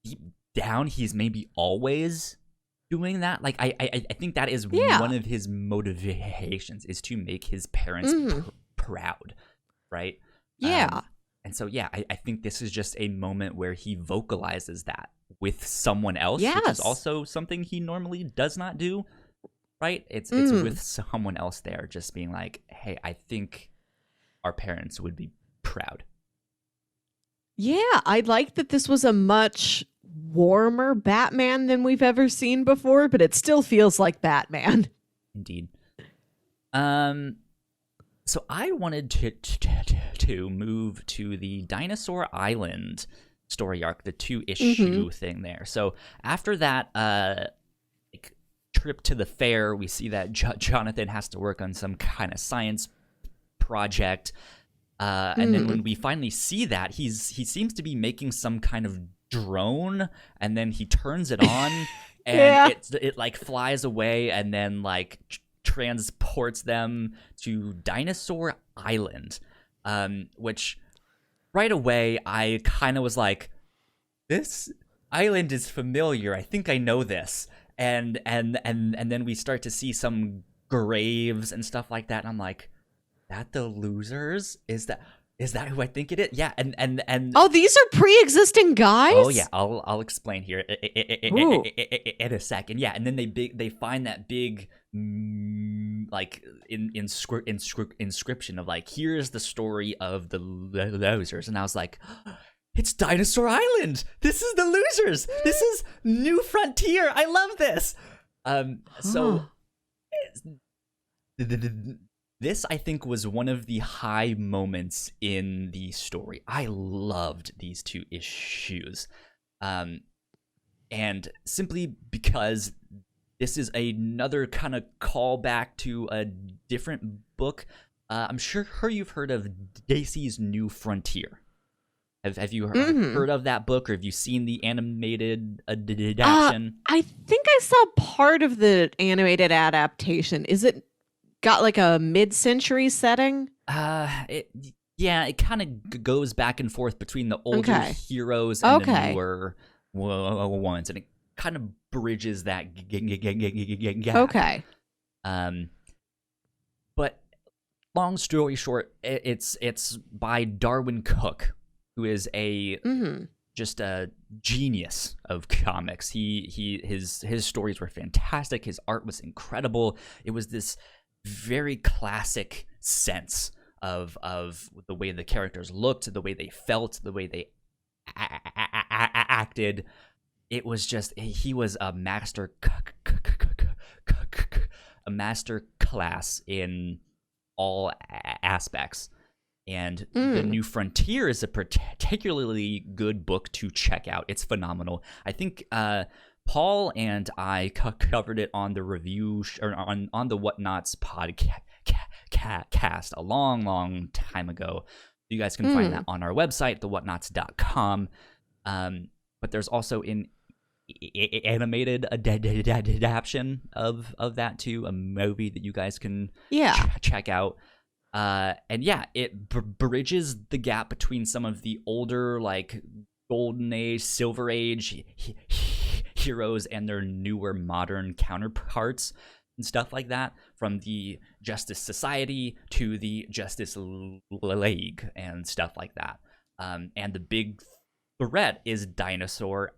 deep down he's maybe always doing that. Like, I think that is one of his motivations, is to make his parents proud, right? Yeah. And so, I think this is just a moment where he vocalizes that with someone else, which is also something he normally does not do, right? It's with someone else there, just being like, hey, I think our parents would be proud. Yeah, I like that this was a much warmer Batman than we've ever seen before, but it still feels like Batman. Indeed. So I wanted to move to the Dinosaur Island story arc, the 2-issue thing there. So after that trip to the fair, we see that Jonathan has to work on some kind of science project. And then when we finally see that, he seems to be making some kind of drone, and then he turns it on and it like flies away and then like transports them to Dinosaur Island, which right away I kind of was like, this island is familiar. I think I know this. And then we start to see some graves and stuff like that, and I'm like, that the losers? Is that who I think it is? Yeah, and oh, these are pre-existing guys? Oh yeah, I'll explain here in a second. Yeah, and then they find that big like inscription of like, here's the story of the losers, and I was like, it's Dinosaur Island. This is the losers. This is New Frontier. I love this. So this, I think, was one of the high moments in the story. I loved these 2 issues. And simply because this is another kind of callback to a different book. I'm sure you've heard of DC's New Frontier. Have you heard of that book, or have you seen the animated adaptation? I think I saw part of the animated adaptation. Is it got like a mid-century setting? It kind of goes back and forth between the older heroes and the newer ones, and it kind of bridges that gap. Okay. But long story short, it's by Darwyn Cooke, who is just a genius of comics. His stories were fantastic. His art was incredible. It was this very classic sense of the way the characters looked, the way they felt, the way they acted. It was just, he was a master class in all aspects. And The New Frontier is a particularly good book to check out. It's phenomenal. I think Paul and I covered it on the review or on the Whatnots podcast a long time ago. You guys can find that on our website, thewhatnots.com. But there's also an animated adaptation of that too, a movie that you guys can check out. It bridges the gap between some of the older, like, Golden Age, Silver Age heroes and their newer modern counterparts and stuff like that, from the Justice Society to the Justice League and stuff like that. And the big threat is Dinosaur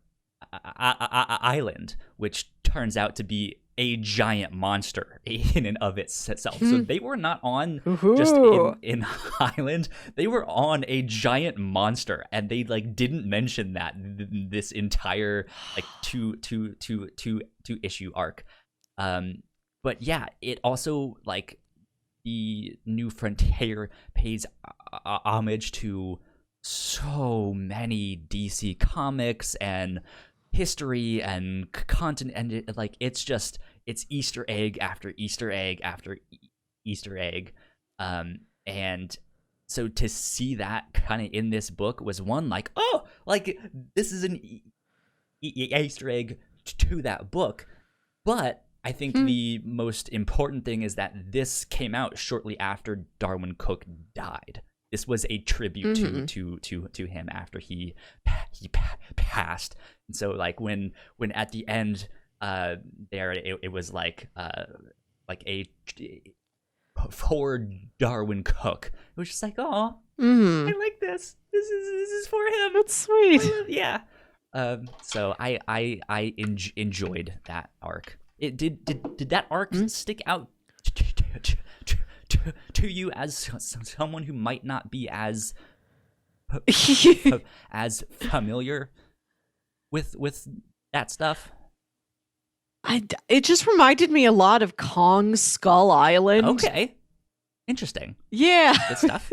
Island, which turns out to be a giant monster in and of itself. So they were not on just in Island. They were on a giant monster, and they like didn't mention that this entire like two issue arc. But yeah, it also, like, the New Frontier pays homage to so many DC comics and history and content, and it's Easter egg after Easter egg after Easter egg, and so to see that kind of in this book was one, like, oh, like, this is an Easter egg to that book. But I think the most important thing is that this came out shortly after Darwyn Cooke died. This was a tribute to him after he passed. And so, like, when at the end it was like a for Darwyn Cooke. It was just like, oh, I like this. This is for him. That's sweet. Yeah. So I enjoyed that arc. It did that arc stick out to you as someone who might not be as familiar with that stuff? It just reminded me a lot of Kong Skull Island. Okay. Interesting. Yeah. Good stuff.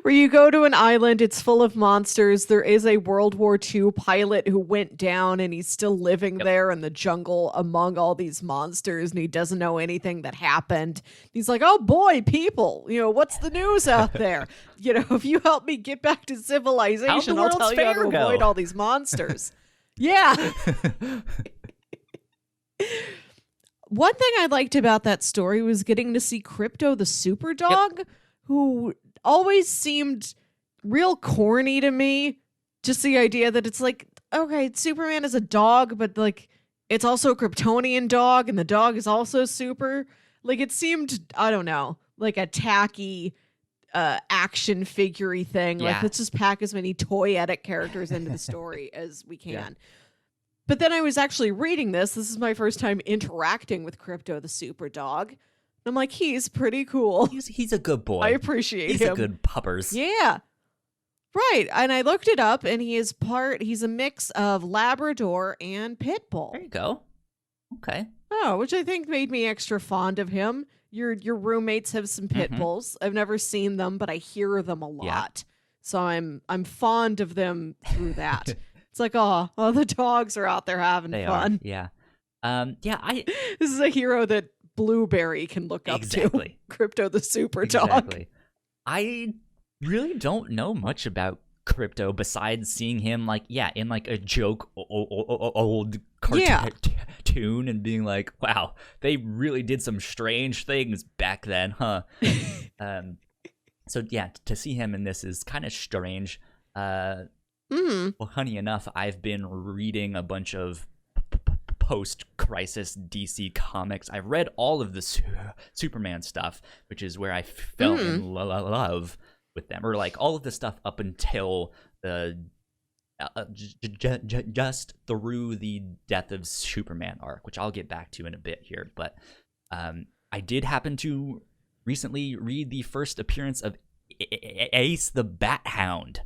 Where you go to an island, it's full of monsters. There is a World War II pilot who went down, and he's still living there in the jungle among all these monsters, and he doesn't know anything that happened. He's like, oh boy, people, what's the news out there? If you help me get back to civilization, I'll tell you how to avoid all these monsters. Yeah. One thing I liked about that story was getting to see Krypto the super dog, who always seemed real corny to me. Just the idea that it's like, okay, Superman is a dog, but like it's also a Kryptonian dog, and the dog is also super. Like, it seemed, I don't know, like a tacky action figure-y thing. Like, let's just pack as many toyetic characters into the story as we can. Yeah. But then I was actually reading this. This is my first time interacting with Krypto the super dog. I'm like, he's pretty cool. He's a good boy. I appreciate him. He's a good puppers. Yeah. Right. And I looked it up, and he's a mix of Labrador and Pit Bull. There you go. Okay. Oh, which I think made me extra fond of him. Your roommates have some Pit Bulls. I've never seen them, but I hear them a lot. Yeah. So I'm fond of them through that. It's like, oh, the dogs are out there having fun. Yeah. This is a hero that Blueberry can look up to. Krypto the super dog. Exactly. I really don't know much about Crypto besides seeing him like in like a joke old cartoon and being like, wow, they really did some strange things back then, huh? So yeah, to see him in this is kind of strange. Well, funny enough, I've been reading a bunch of post-crisis DC comics. I've read all of the Superman stuff, which is where I fell in love with them, or like all of the stuff up until the just through the Death of Superman arc, which I'll get back to in a bit here. But I did happen to recently read the first appearance of Ace the Bat Hound.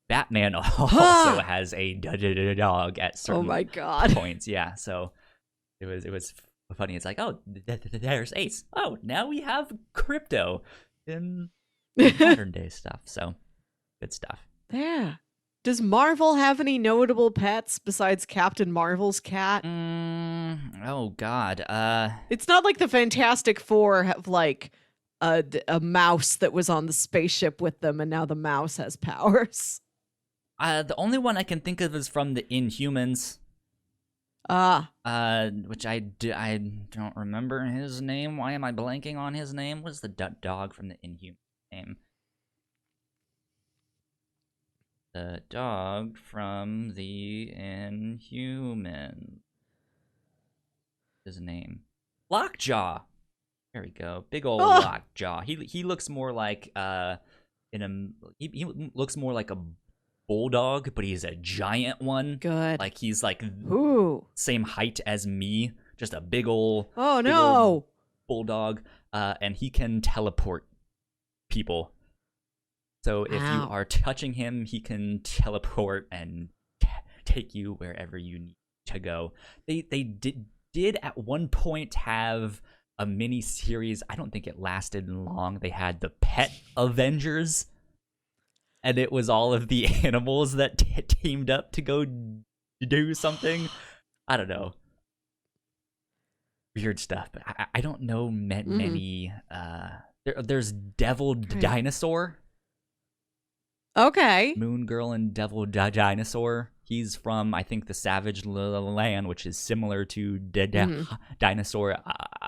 Batman also has a dog at certain points. Yeah, so it was funny. It's like, oh, there's Ace. Oh, now we have Crypto in modern day stuff. So good stuff. Yeah. Does Marvel have any notable pets besides Captain Marvel's cat? Oh God. It's not like the Fantastic Four have like a mouse that was on the spaceship with them, and now the mouse has powers. The only one I can think of is from the Inhumans. Which I don't remember his name. Why am I blanking on his name? What's the dog from the Inhumans name? The dog from the Inhumans. His name. Lockjaw. There we go. Big old Lockjaw. He looks more like he looks more like a bulldog, but he's a giant one. Good. Like he's like same height as me, just a big old bulldog, and he can teleport people. So if you are touching him, he can teleport and take you wherever you need to go. They did at one point have a mini series. I don't think it lasted long. They had the Pet Avengers. And it was all of the animals that teamed up to go do something. I don't know. Weird stuff. But I don't know many. There's Devil Dinosaur. Okay. Moon Girl and Devil Dinosaur. He's from, I think, the Savage Land, which is similar to Dinosaur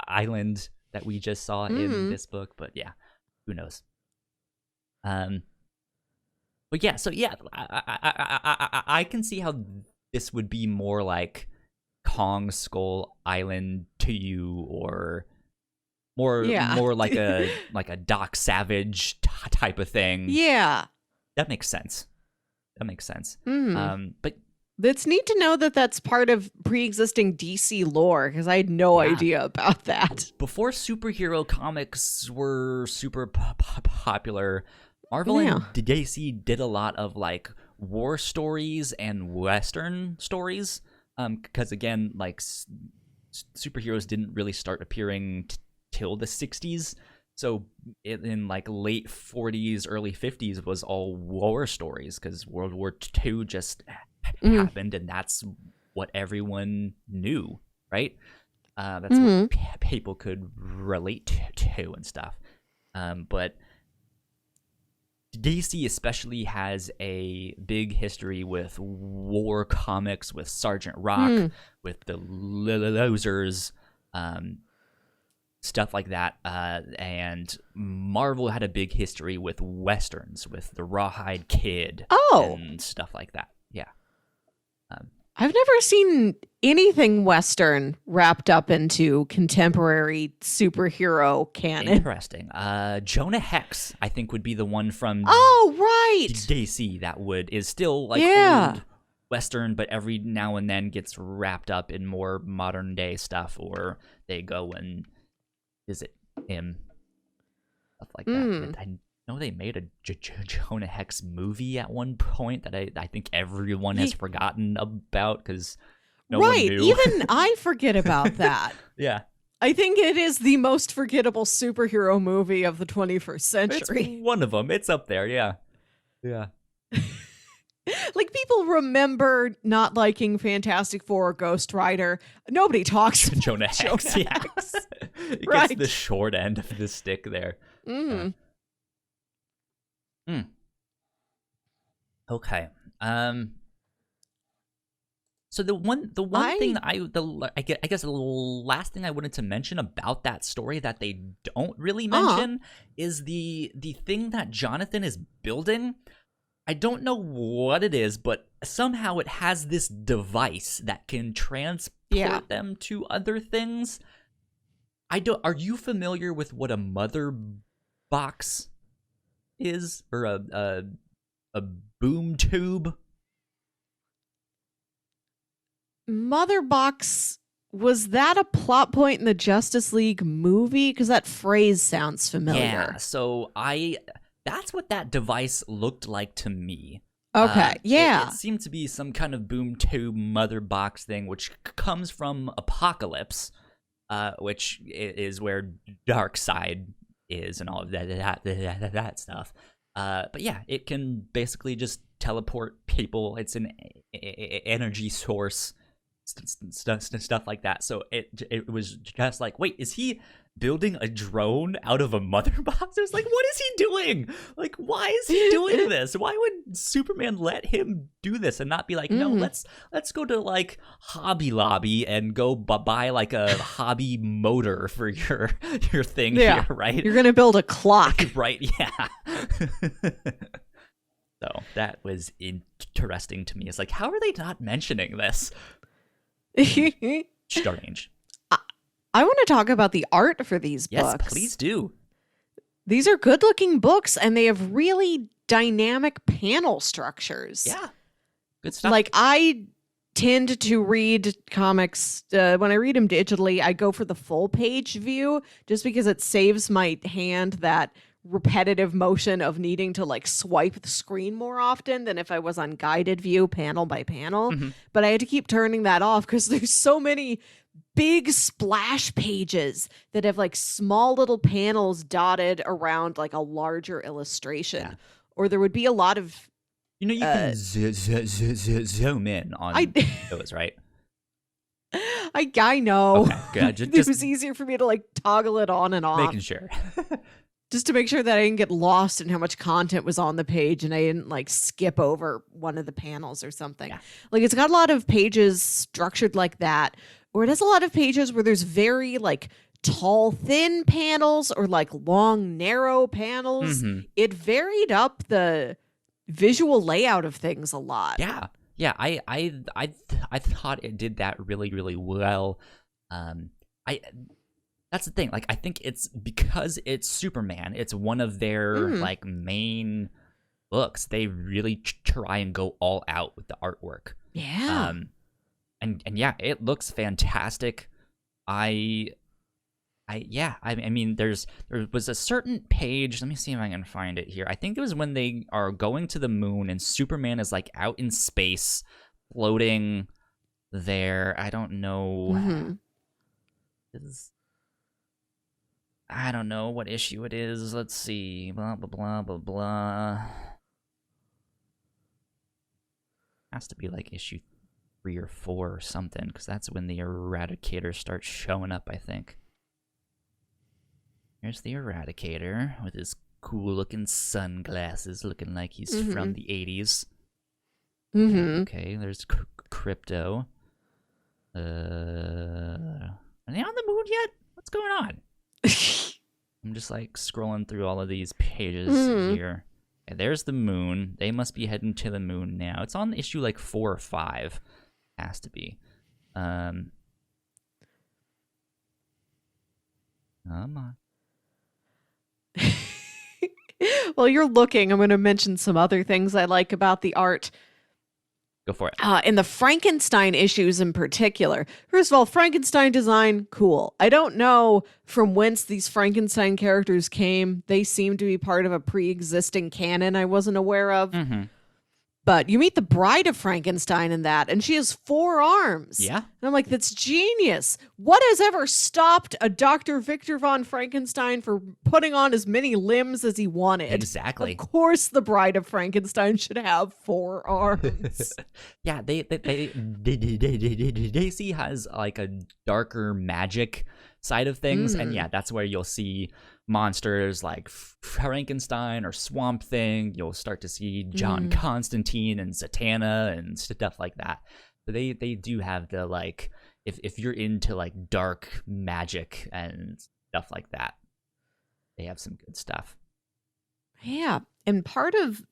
Island that we just saw in this book. But yeah, who knows? But yeah, so yeah, I can see how this would be more like Kong Skull Island to you, or more like a Doc Savage type of thing. Yeah, that makes sense. But it's neat to know that that's part of pre-existing DC lore, because I had no idea about that. Before superhero comics were super popular, Marvel and DC did a lot of like war stories and Western stories, because again, like superheroes didn't really start appearing till the 60s. So in like late 40s, early 50s was all war stories, because World War II just happened, and that's what everyone knew, right? That's what people could relate to and stuff. But DC especially has a big history with war comics, with Sergeant Rock, with the Losers, stuff like that. And Marvel had a big history with Westerns, with the Rawhide Kid and stuff like that. Yeah. I've never seen anything Western wrapped up into contemporary superhero canon. Interesting. Jonah Hex, I think, would be the one from DC that is still like old Western, but every now and then gets wrapped up in more modern day stuff, or they go and visit him, stuff like that. I know they made a Jonah Hex movie at one point that I think everyone has forgotten about, because no one knew. Even I forget about that. Yeah. I think it is the most forgettable superhero movie of the 21st century. It's one of them. It's up there, yeah. Yeah. Like, people remember not liking Fantastic Four or Ghost Rider. Nobody talks about Jonah Hex. Yeah. It gets the short end of the stick there. Okay. So the one thing that I guess the last thing I wanted to mention about that story that they don't really mention is the thing that Jonathan is building. I don't know what it is, but somehow it has this device that can transport them to other things. Are you familiar with what a mother box is, or a boom tube? Mother Box, was that a plot point in the Justice League movie? Because that phrase sounds familiar. Yeah, so that's what that device looked like to me. Okay, It seemed to be some kind of boom tube mother box thing, which comes from Apocalypse, which is where Darkseid is and all of that stuff. But yeah, it can basically just teleport people. It's an energy source. Stuff like that. So it was just like, wait, is he building a drone out of a mother box? It was like, what is he doing? Like, why is he doing this? Why would Superman let him do this and not be like, no, let's go to like Hobby Lobby and go buy like a hobby motor for your thing here, right? You're gonna build a clock, right? Yeah. So that was interesting to me. It's like, how are they not mentioning this? Strange. I want to talk about the art for these books. Yes, please do. These are good-looking books, and they have really dynamic panel structures. Yeah, good stuff. Like, I tend to read comics, when I read them digitally, I go for the full-page view, just because it saves my hand that repetitive motion of needing to like swipe the screen more often than if I was on guided view panel by panel. But I had to keep turning that off because there's so many big splash pages that have like small little panels dotted around like a larger illustration. Or there would be a lot of you can zoom in on those, right? I know. Okay, good. It was easier for me to like toggle it on and off. Making sure. Just to make sure that I didn't get lost in how much content was on the page and I didn't like skip over one of the panels or something. Yeah. Like it's got a lot of pages structured like that, or it has a lot of pages where there's very like tall, thin panels or like long, narrow panels. It varied up the visual layout of things a lot. Yeah. Yeah. I thought it did that really, really well. That's the thing. Like, I think it's because it's Superman. It's one of their like main books. They really try and go all out with the artwork. Yeah. And yeah, it looks fantastic. I mean, there was a certain page. Let me see if I can find it here. I think it was when they are going to the moon and Superman is like out in space, floating there. I don't know. I don't know what issue it is. Let's see. Blah, blah, blah, blah, blah. Has to be like issue 3 or 4 or something, because that's when the Eradicator starts showing up, I think. Here's the Eradicator with his cool-looking sunglasses, looking like he's from the 80s. Okay, there's Crypto. Are they on the moon yet? What's going on? I'm just like scrolling through all of these pages here. Okay, there's the moon. They must be heading to the moon now. It's on issue like 4 or 5. Has to be. Come on. While you're looking, I'm going to mention some other things I like about the art. Go for it. In the Frankenstein issues in particular. First of all, Frankenstein design, cool. I don't know from whence these Frankenstein characters came. They seem to be part of a pre-existing canon I wasn't aware of. But you meet the bride of Frankenstein in that, and she has 4 arms. Yeah. And I'm like, that's genius. What has ever stopped a Dr. Victor von Frankenstein for putting on as many limbs as he wanted? Exactly. Of course the bride of Frankenstein should have 4 arms. Yeah, Daisy has like a darker magic side of things. And yeah, that's where you'll see monsters like Frankenstein or Swamp Thing. You'll start to see John Constantine and Zatanna and stuff like that. So they do have the, like, if you're into like dark magic and stuff like that, they have some good stuff. Yeah. And part of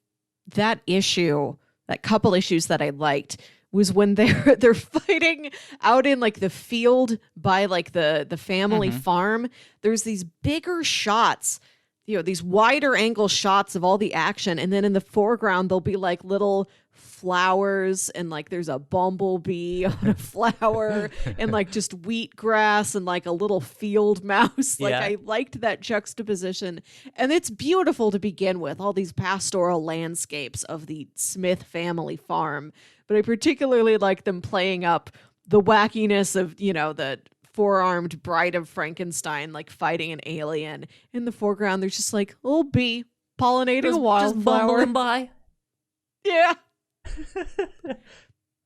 that issue, that couple issues that I liked, was when they're fighting out in like the field by like the family farm. There's these bigger shots, these wider angle shots of all the action, and then in the foreground there'll be like little flowers, and like there's a bumblebee on a flower and like just wheatgrass and like a little field mouse. Like, I liked that juxtaposition, and it's beautiful to begin with, all these pastoral landscapes of the Smith family farm. But I particularly like them playing up the wackiness of, the four-armed bride of Frankenstein, like fighting an alien. In the foreground, there's just like a little bee pollinating a wildflower. Just bumbling by. Yeah.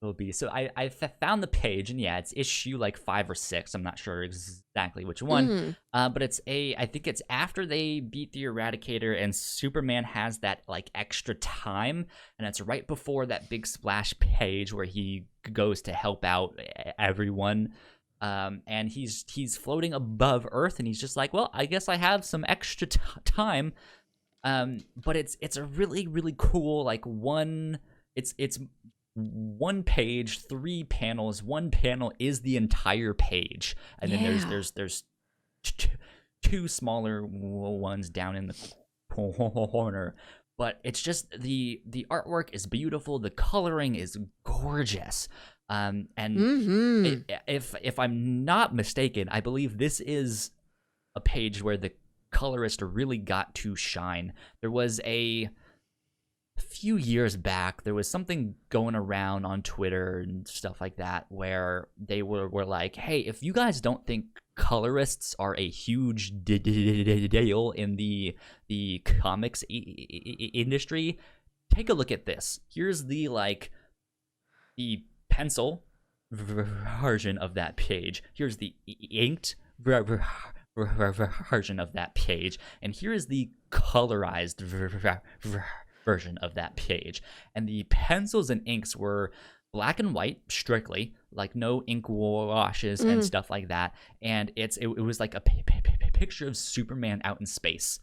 Little bee. So I found the page, and yeah, it's issue like 5 or 6. I'm not sure exactly which one. But I think it's after they beat the Eradicator, and Superman has that like extra time, and it's right before that big splash page where he goes to help out everyone. And he's floating above Earth, and he's just like, well, I guess I have some extra time. But it's a really, really cool, like, it's one page, 3 panels. One panel is the entire page, and then there's 2 smaller ones down in the corner. But it's just the artwork is beautiful, the coloring is gorgeous, and if I'm not mistaken, I believe this is a page where the colorist really got to shine. There was a few years back, there was something going around on Twitter and stuff like that where they were like, hey, if you guys don't think colorists are a huge deal in the comics industry, take a look at this. Here's the pencil version of that page. Here's the inked version of that page, and here is the colorized version of that page. And the pencils and inks were black and white strictly, like no ink washes and stuff like that. And it was like a picture of Superman out in space,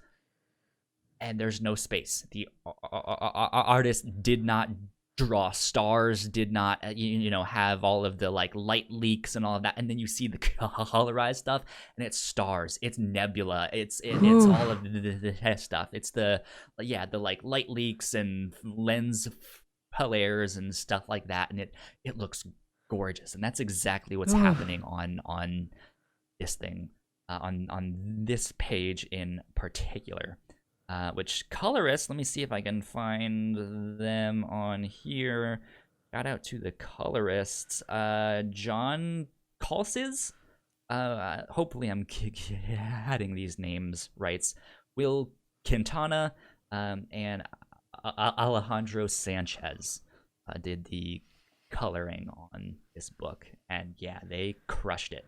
and there's no space. The artist did not draw stars, did not have all of the like light leaks and all of that, and then you see the colorized stuff, and it's stars, it's nebula, it's all of the stuff. It's the like light leaks and lens flares and stuff like that, and it looks gorgeous. And that's exactly what's happening on this thing, on this page in particular. Which colorists, let me see if I can find them on here. Shout out to the colorists. John Calces. Hopefully I'm getting these names right. Will Quintana and Alejandro Sanchez did the coloring on this book. And yeah, they crushed it.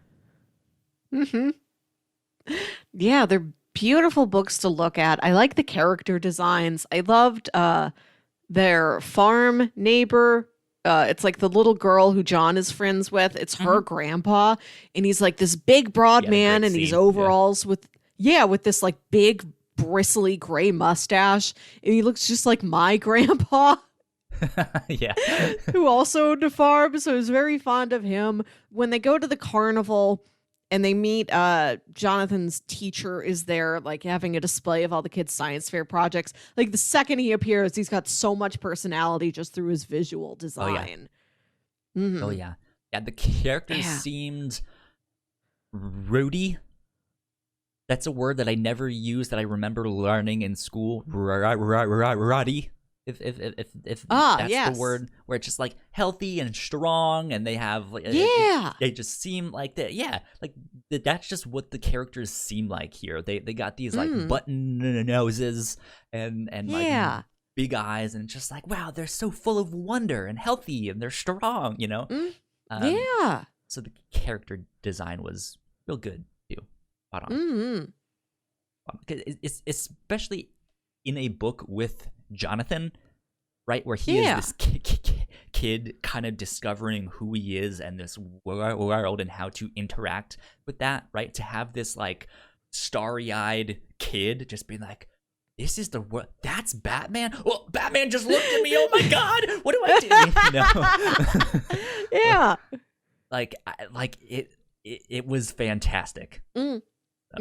Yeah, they're beautiful books to look at. I like the character designs. I loved their farm neighbor. It's like the little girl who John is friends with. It's her grandpa, and he's like this big broad man in these overalls with this like big bristly gray mustache, and he looks just like my grandpa. Who also owned a farm, so I was very fond of him. When they go to the carnival and they meet Jonathan's teacher is there, like having a display of all the kids' science fair projects. Like the second he appears, he's got so much personality just through his visual design. Oh yeah. The characters seemed roady. That's a word that I never used that I remember learning in school. Roddy. If that's the word, where it's just like healthy and strong, and they have they just seem like that. Like that's just what the characters seem like here. They got these like button noses and like big eyes, and just like, wow, they're so full of wonder and healthy, and they're strong, So the character design was real good too. Spot on. Mm-hmm. It's especially in a book with Jonathan, right, where he is this kid kind of discovering who he is and this world and how to interact with that, right? To have this like starry-eyed kid just being like, this is the world. That's Batman. Oh, Batman just looked at me. Oh my God, what do I do? Yeah. Like it was fantastic. So,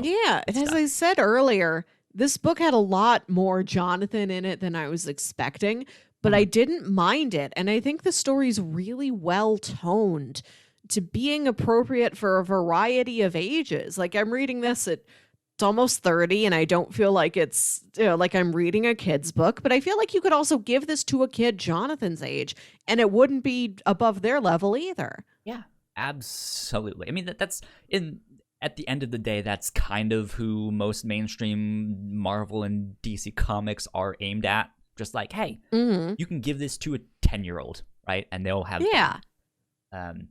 yeah, and as I said earlier, this book had a lot more Jonathan in it than I was expecting, but I didn't mind it. And I think the story's really well toned to being appropriate for a variety of ages. Like, I'm reading this at it's almost 30, and I don't feel like it's like I'm reading a kid's book, but I feel like you could also give this to a kid Jonathan's age, and it wouldn't be above their level either. Yeah, absolutely. I mean, that's at the end of the day, that's kind of who most mainstream Marvel and DC comics are aimed at. Just like, hey, you can give this to a 10-year-old, right? And they'll have fun.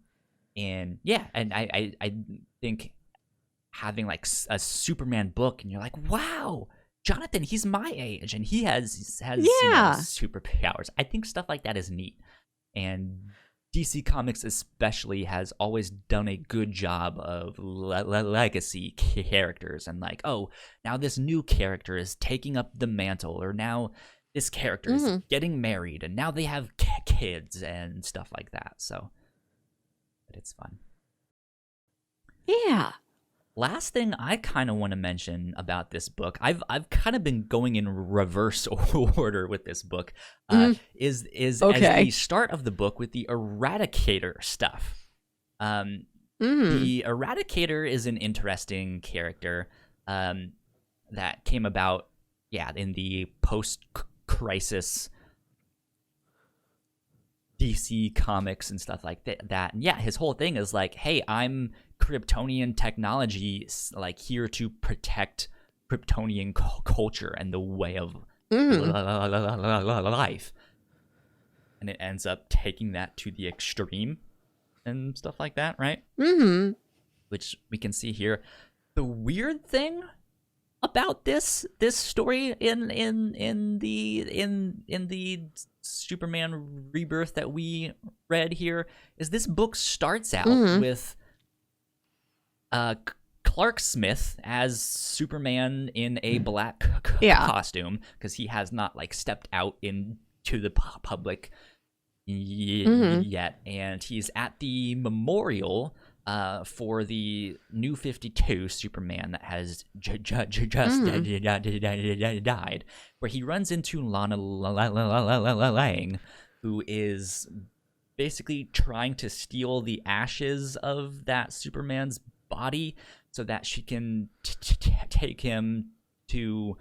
And I think having like a Superman book, and you're like, wow, Jonathan, he's my age, and he has superpowers. I think stuff like that is neat, and DC Comics especially has always done a good job of legacy characters, and like, oh, now this new character is taking up the mantle, or now this character is getting married, and now they have kids and stuff like that. So, but it's fun. Yeah. Last thing I kind of want to mention about this book, I've kind of been going in reverse order with this book, is as the start of the book with the Eradicator stuff. The Eradicator is an interesting character that came about, in the post-crisis DC comics and stuff like that. And his whole thing is like, hey, I'm Kryptonian technology, like here to protect Kryptonian culture and the way of life. And it ends up taking that to the extreme and stuff like that, right? Which we can see here. The weird thing about this story in the Superman Rebirth that we read here is this book starts out with Clark Smith as Superman in a black costume, because he has not like stepped out into the public yet, and he's at the memorial for the New 52 Superman that has just died, where he runs into Lana Lang, who is basically trying to steal the ashes of that Superman's body so that she can take him to,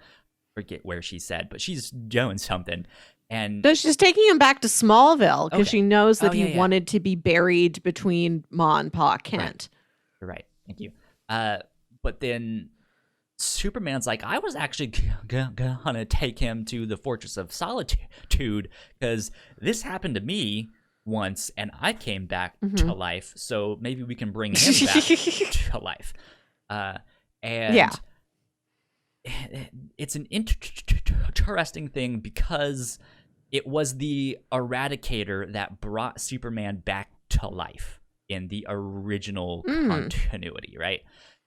forget where she said, but she's doing something. And no, she's taking him back to Smallville because she knows that he wanted to be buried between Ma and Pa Kent. You're right. Thank you. But then Superman's like, I was actually gonna take him to the Fortress of Solitude because this happened to me once and I came back to life, so maybe we can bring him back to life. It's an interesting thing because it was the Eradicator that brought Superman back to life in the original continuity, right?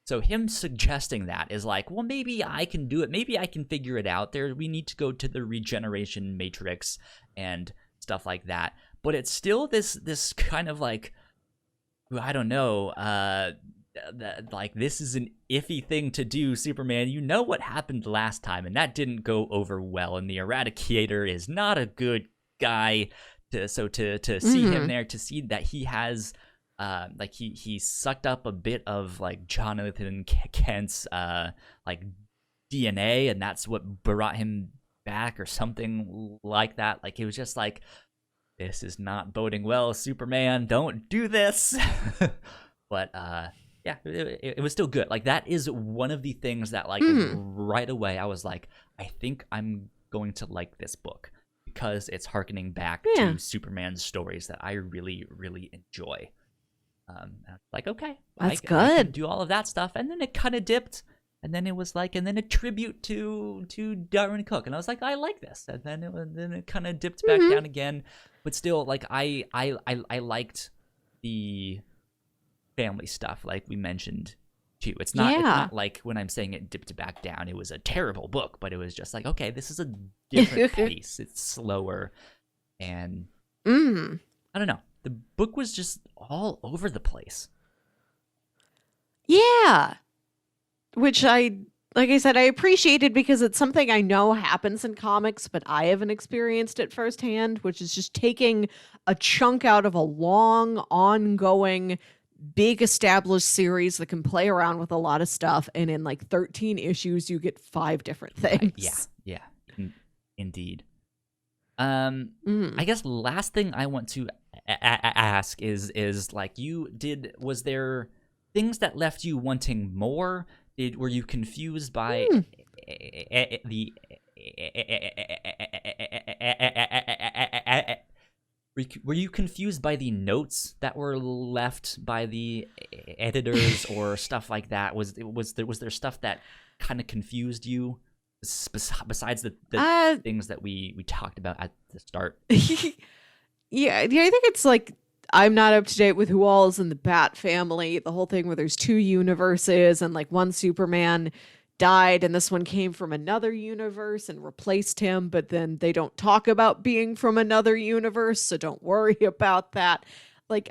So him suggesting that is like, well, maybe I can do it. Maybe I can figure it out. We need to go to the regeneration matrix and stuff like that. But it's still this kind of like, I don't know, like this is an iffy thing to do, Superman. You know what happened last time, and that didn't go over well. And the Eradicator is not a good guy. To see him there, to see that he has, like he sucked up a bit of like Jonathan Kent's like DNA, and that's what brought him back, or something like that. Like it was just like, this is not boding well, Superman. Don't do this. But it was still good. Like that is one of the things that like right away I was like, I think I'm going to like this book because it's harkening back to Superman's stories that I really, really enjoy. I was like, okay, That's I good. can do all of that stuff, and then it kind of dipped, and then it was like, and then a tribute to Darwin Cook, and I was like, I like this, and then it kind of dipped back down again, but still, like I liked the family stuff, like we mentioned too. It's not like when I'm saying it dipped back down, it was a terrible book, but it was just like, okay, this is a different pace. It's slower, and I don't know. The book was just all over the place. Yeah. Which like I said, I appreciated because it's something I know happens in comics, but I haven't experienced it firsthand, which is just taking a chunk out of a long, ongoing, big established series that can play around with a lot of stuff, and in like 13 issues you get 5 different things. Yeah. Indeed. I guess last thing I want to ask is like, was there things that left you wanting more? Were you confused by the were you confused by the notes that were left by the editors or stuff like that? Was there stuff that kind of confused you besides the things that we talked about at the start? Yeah, I think it's like I'm not up to date with who all is in the Bat family. The whole thing where there's 2 universes and like one Superman died and this one came from another universe and replaced him, but then they don't talk about being from another universe, so don't worry about that. Like,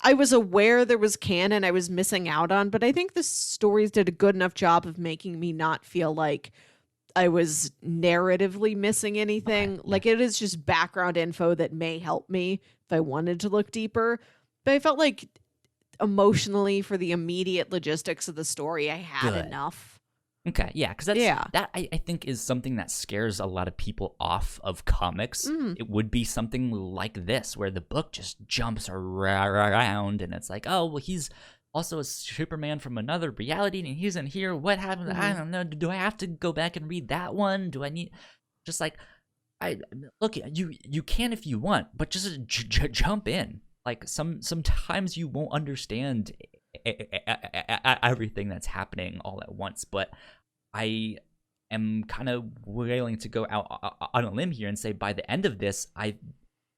I was aware there was canon I was missing out on, but I think the stories did a good enough job of making me not feel like I was narratively missing anything. Okay, like, it is just background info that may help me if I wanted to look deeper. But I felt like emotionally, for the immediate logistics of the story, I had enough. Okay, yeah, because that I think is something that scares a lot of people off of comics. It would be something like this, where the book just jumps around, and it's like, oh, well, he's also a Superman from another reality, and he's in here. What happened? I don't know. Do I have to go back and read that one? Do I need just like look? You can if you want, but just jump in. Like sometimes you won't understand everything that's happening all at once, but I am kind of willing to go out on a limb here and say by the end of this, I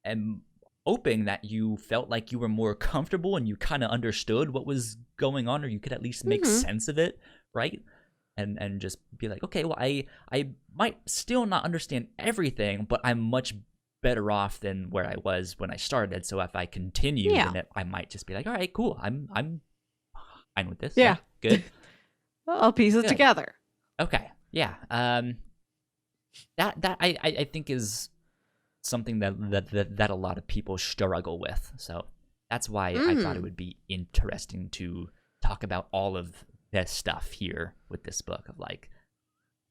am hoping that you felt like you were more comfortable and you kind of understood what was going on, or you could at least make sense of it, right? And just be like, okay, well, I might still not understand everything, but I'm much better off than where I was when I started. So if I continue, then I might just be like, all right, cool, I'm fine with this. Yeah, good. I'll piece it together. Okay, yeah. That I think is something that a lot of people struggle with. So that's why I thought it would be interesting to talk about all of this stuff here with this book of like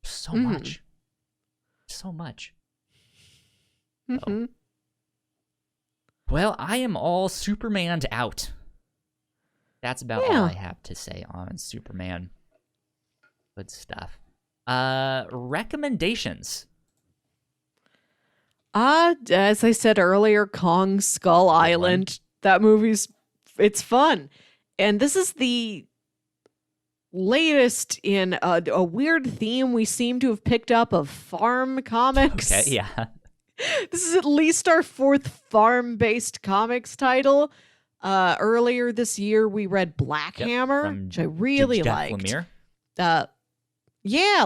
so much. So, well, I am all Superman'd out. That's about all I have to say on Superman. Good stuff. Recommendations. As I said earlier, Kong Skull Island. That it's fun. And this is the latest in a weird theme we seem to have picked up of farm comics. Okay, yeah. This is at least our 4th farm-based comics title. Earlier this year, we read Black Hammer, which I really liked. Jeff Lemire?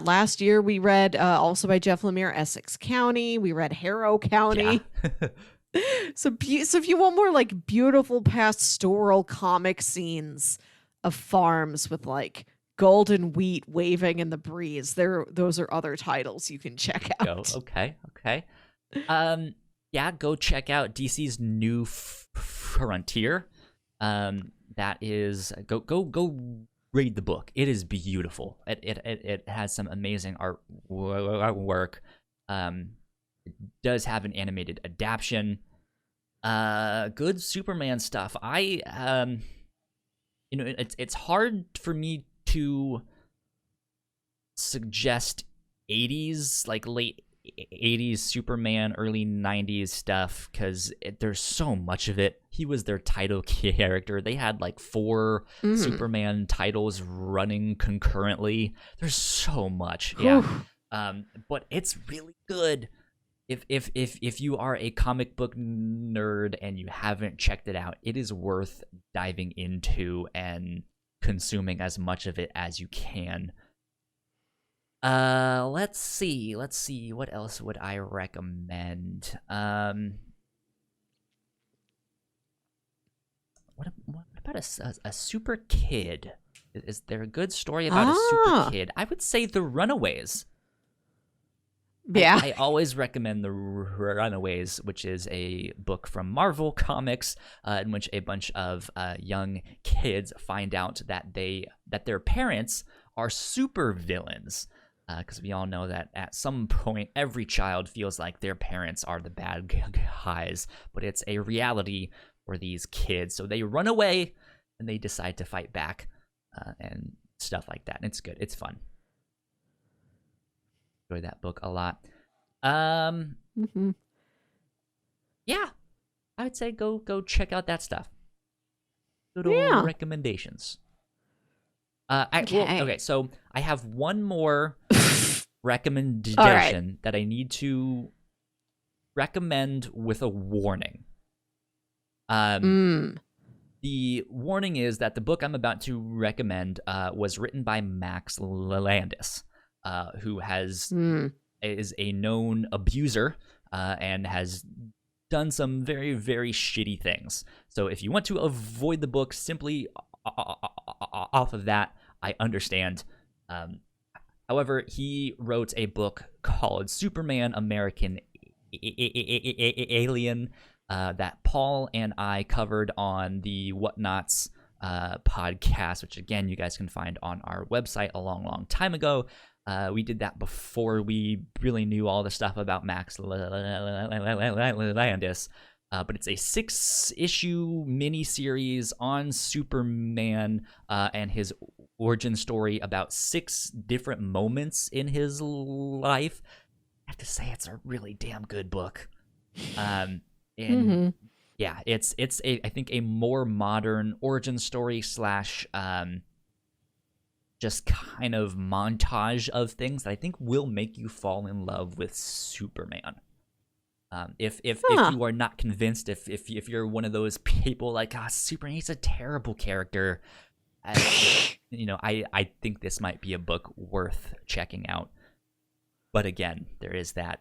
Last year we read, also by Jeff Lemire, Essex County. We read Harrow County. Yeah. So if you want more like beautiful pastoral comic scenes of farms with like golden wheat waving in the breeze, those are other titles you can check out. Okay. Go check out DC's New Frontier. That is go read the book. It is beautiful. It has some amazing artwork. It does have an animated adaptation. Good Superman stuff. It's hard for me to suggest 80s, like late 80s Superman, early 90s stuff, because there's so much of it. He was their title character. They had like 4 Superman titles running concurrently. There's so much, yeah. But it's really good. If you are a comic book nerd and you haven't checked it out, it is worth diving into and consuming as much of it as you can. Let's see. What else would I recommend? What about a super kid? Is there a good story about a super kid? I would say The Runaways. Yeah. I always recommend The Runaways, which is a book from Marvel Comics, in which a bunch of young kids find out that their parents are super villains. Because we all know that at some point, every child feels like their parents are the bad guys, but it's a reality for these kids. So they run away, and they decide to fight back, and stuff like that. And it's good. It's fun. Enjoy that book a lot. Yeah, I would say go check out that stuff. Good old recommendations. Okay, so I have one more recommendation that I need to recommend with a warning. The warning is that the book I'm about to recommend was written by Max Landis, who is a known abuser and has done some very, very shitty things. So if you want to avoid the book simply off of that, I understand. However, he wrote a book called Superman American Alien that Paul and I covered on the Whatnots podcast, which again you guys can find on our website a long time ago. We did that before we really knew all the stuff about Max Landis. But it's a 6-issue miniseries on Superman and his origin story about 6 different moments in his life. I have to say, it's a really damn good book. And yeah, it's I think a more modern origin story / just kind of montage of things that I think will make you fall in love with Superman. If you are not convinced, if you're one of those people like, Superman, he's a terrible character, I think this might be a book worth checking out. But again, there is that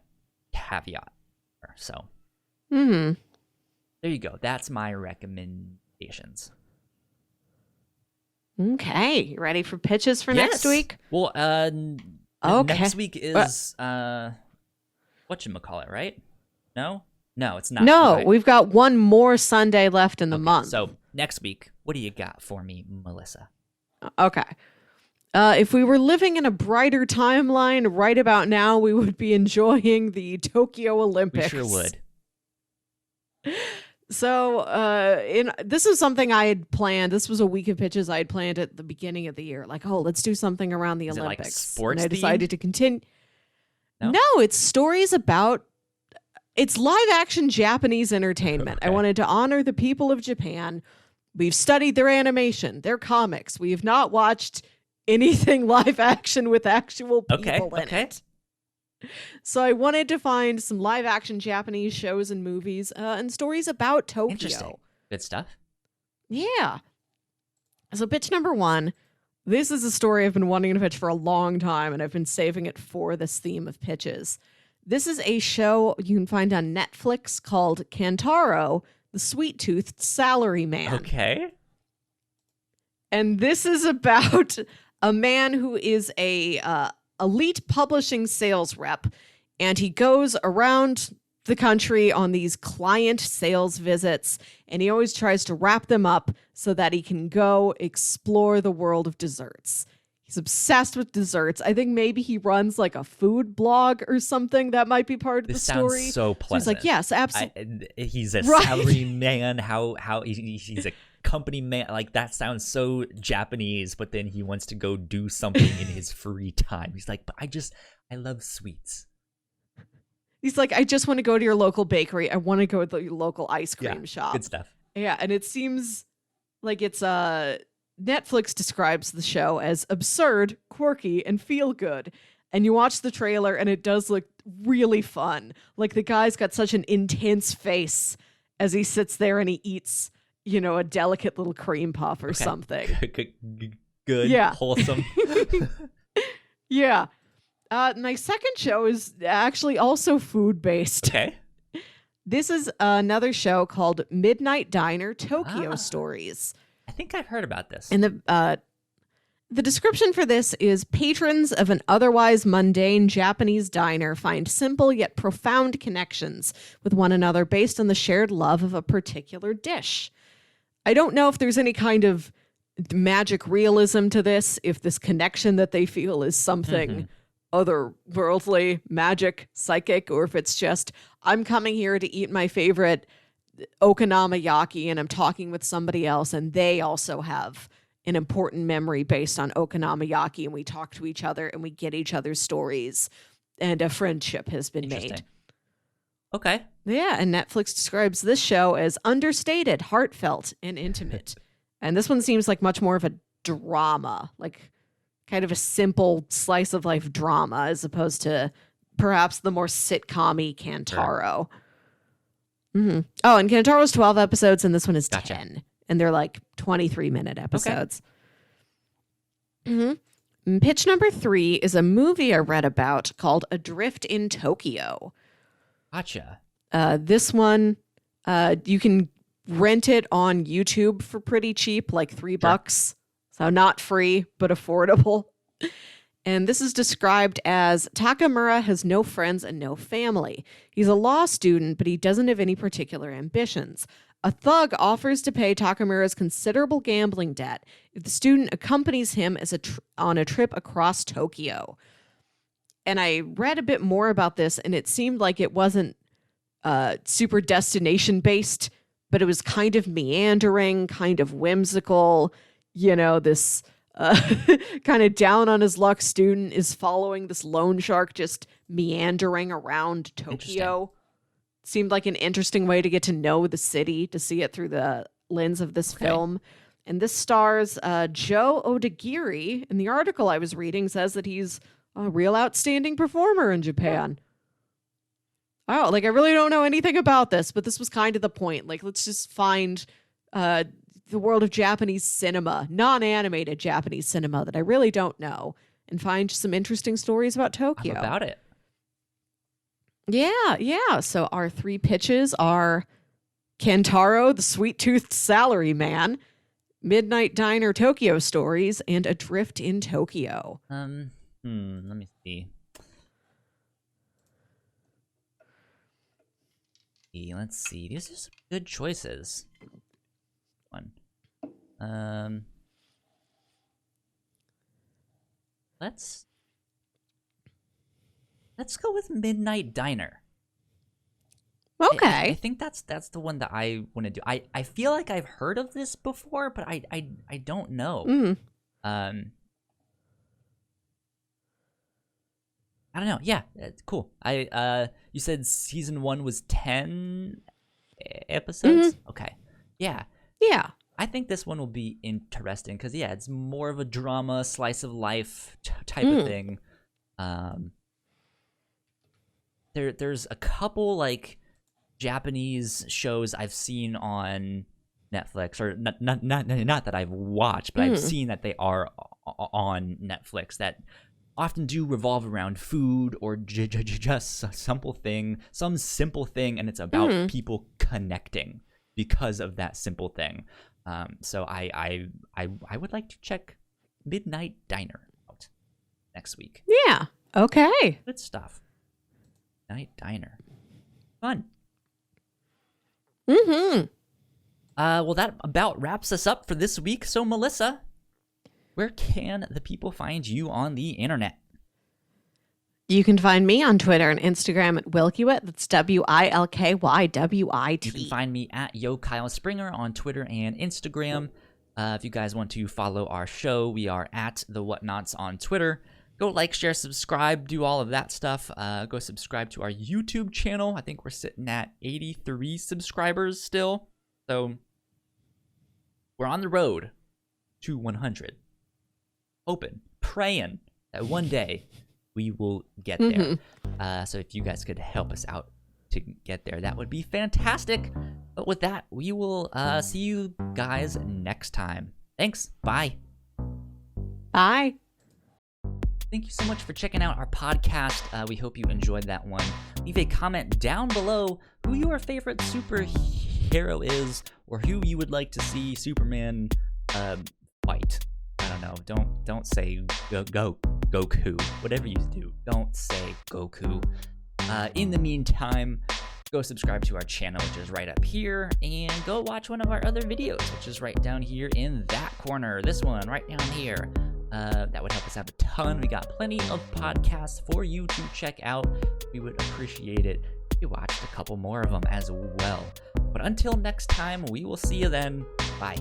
caveat. So, there you go. That's my recommendations. Okay, you ready for pitches for next week? Well, next week is whatchamacallit, right? No, it's not. No, okay. We've got one more Sunday left in the month. So next week, what do you got for me, Melissa? Okay. If we were living in a brighter timeline right about now, we would be enjoying the Tokyo Olympics. We sure would. So, this is something I had planned. This was a week of pitches I had planned at the beginning of the year. Like, let's do something around the Olympics. It like sports and I decided to continue. No, it's stories about. It's live action Japanese entertainment. Okay. I wanted to honor the people of Japan. We've studied their animation, their comics. We have not watched anything live action with actual people in it. So I wanted to find some live action Japanese shows and movies and stories about Tokyo. Interesting. Good stuff. Yeah. So pitch number 1. This is a story I've been wanting to pitch for a long time, and I've been saving it for this theme of pitches. This is a show you can find on Netflix called Kantaro, the Sweet-Toothed Salaryman. Okay. And this is about a man who is a elite publishing sales rep, and he goes around the country on these client sales visits, and he always tries to wrap them up so that he can go explore the world of desserts. He's obsessed with desserts. I think maybe he runs like a food blog or something. That might be part of the story. This sounds so pleasant. So he's like, yes, absolutely. He's a salary man. How he's a company man. Like, that sounds so Japanese, but then he wants to go do something in his free time. He's like, but I love sweets. He's like, I just want to go to your local bakery. I want to go to your local ice cream shop. Good stuff. Yeah, and it seems like it's Netflix describes the show as absurd, quirky, and feel good. And you watch the trailer and it does look really fun. Like the guy's got such an intense face as he sits there and he eats, a delicate little cream puff or something. Good. Yeah. Wholesome. Yeah. My second show is actually also food-based. Okay. This is another show called Midnight Diner Tokyo Stories. I think I've heard about this. And the description for this is patrons of an otherwise mundane Japanese diner find simple yet profound connections with one another based on the shared love of a particular dish. I don't know if there's any kind of magic realism to this, if this connection that they feel is something otherworldly, magic, psychic, or if it's just, I'm coming here to eat my favorite okonomiyaki and I'm talking with somebody else and they also have an important memory based on okonomiyaki and we talk to each other and we get each other's stories and a friendship has been made. Okay. Yeah, and Netflix describes this show as understated, heartfelt, and intimate. And this one seems like much more of a drama, like kind of a simple slice of life drama as opposed to perhaps the more sitcom-y Kantaro. Sure. Oh, and Kantaro's 12 episodes and this one is 10. And they're like 23-minute episodes. Pitch number 3 is a movie I read about called Adrift in Tokyo. Gotcha. This one, you can rent it on YouTube for pretty cheap, like $3. So not free, but affordable. And this is described as Takamura has no friends and no family. He's a law student, but he doesn't have any particular ambitions. A thug offers to pay Takamura's considerable gambling debt if the student accompanies him on a trip across Tokyo. And I read a bit more about this, and it seemed like it wasn't super destination-based, but it was kind of meandering, kind of whimsical. This kind of down on his luck student is following this loan shark just meandering around Tokyo. Seemed like an interesting way to get to know the city, to see it through the lens of this film. And this stars Joe Odagiri. And the article I was reading says that he's a real outstanding performer in Japan. Oh, I really don't know anything about this, but this was kind of the point. Let's just find the world of Japanese cinema, non-animated Japanese cinema that I really don't know, and find some interesting stories about Tokyo. I'm about it. Yeah. So our 3 pitches are Kantaro, the sweet-toothed salaryman, Midnight Diner Tokyo Stories, and Adrift in Tokyo. Let me see. Let's see. These are some good choices. Let's go with Midnight Diner. Okay. I think that's the one that I want to do. I feel like I've heard of this before, but I don't know. I don't know. Yeah, cool. You said season 1 was 10 episodes? Okay. Yeah. Yeah. I think this one will be interesting because, it's more of a drama, slice of life type of thing. There's a couple, Japanese shows I've seen on Netflix, or not that I've watched, but I've seen that they are on Netflix that often do revolve around food or just some simple thing, and it's about people connecting because of that simple thing. So I would like to check Midnight Diner out next week. Yeah. Okay. Good stuff. Midnight Diner. Fun. Well, that about wraps us up for this week. So, Melissa, where can the people find you on the internet? You can find me on Twitter and Instagram at Wilkywit. That's WILKYWIT. You can find me at Yo Kyle Springer on Twitter and Instagram. If you guys want to follow our show, we are at The Whatnots on Twitter. Go like, share, subscribe, do all of that stuff. Go subscribe to our YouTube channel. I think we're sitting at 83 subscribers still. So we're on the road to 100. Hoping, praying that one day we will get there. So if you guys could help us out to get there, that would be fantastic. But with that, we will see you guys next time. Thanks. Bye. Bye. Thank you so much for checking out our podcast. We hope you enjoyed that one. Leave a comment down below who your favorite superhero is, or who you would like to see Superman fight. I don't know. Don't say Goku. Whatever you do, don't say Goku. In the meantime, go subscribe to our channel, which is right up here, and go watch one of our other videos, which is right down here in that corner. This one right down here. That would help us out a ton. We got plenty of podcasts for you to check out. We would appreciate it if you watched a couple more of them as well. But until next time, we will see you then. Bye.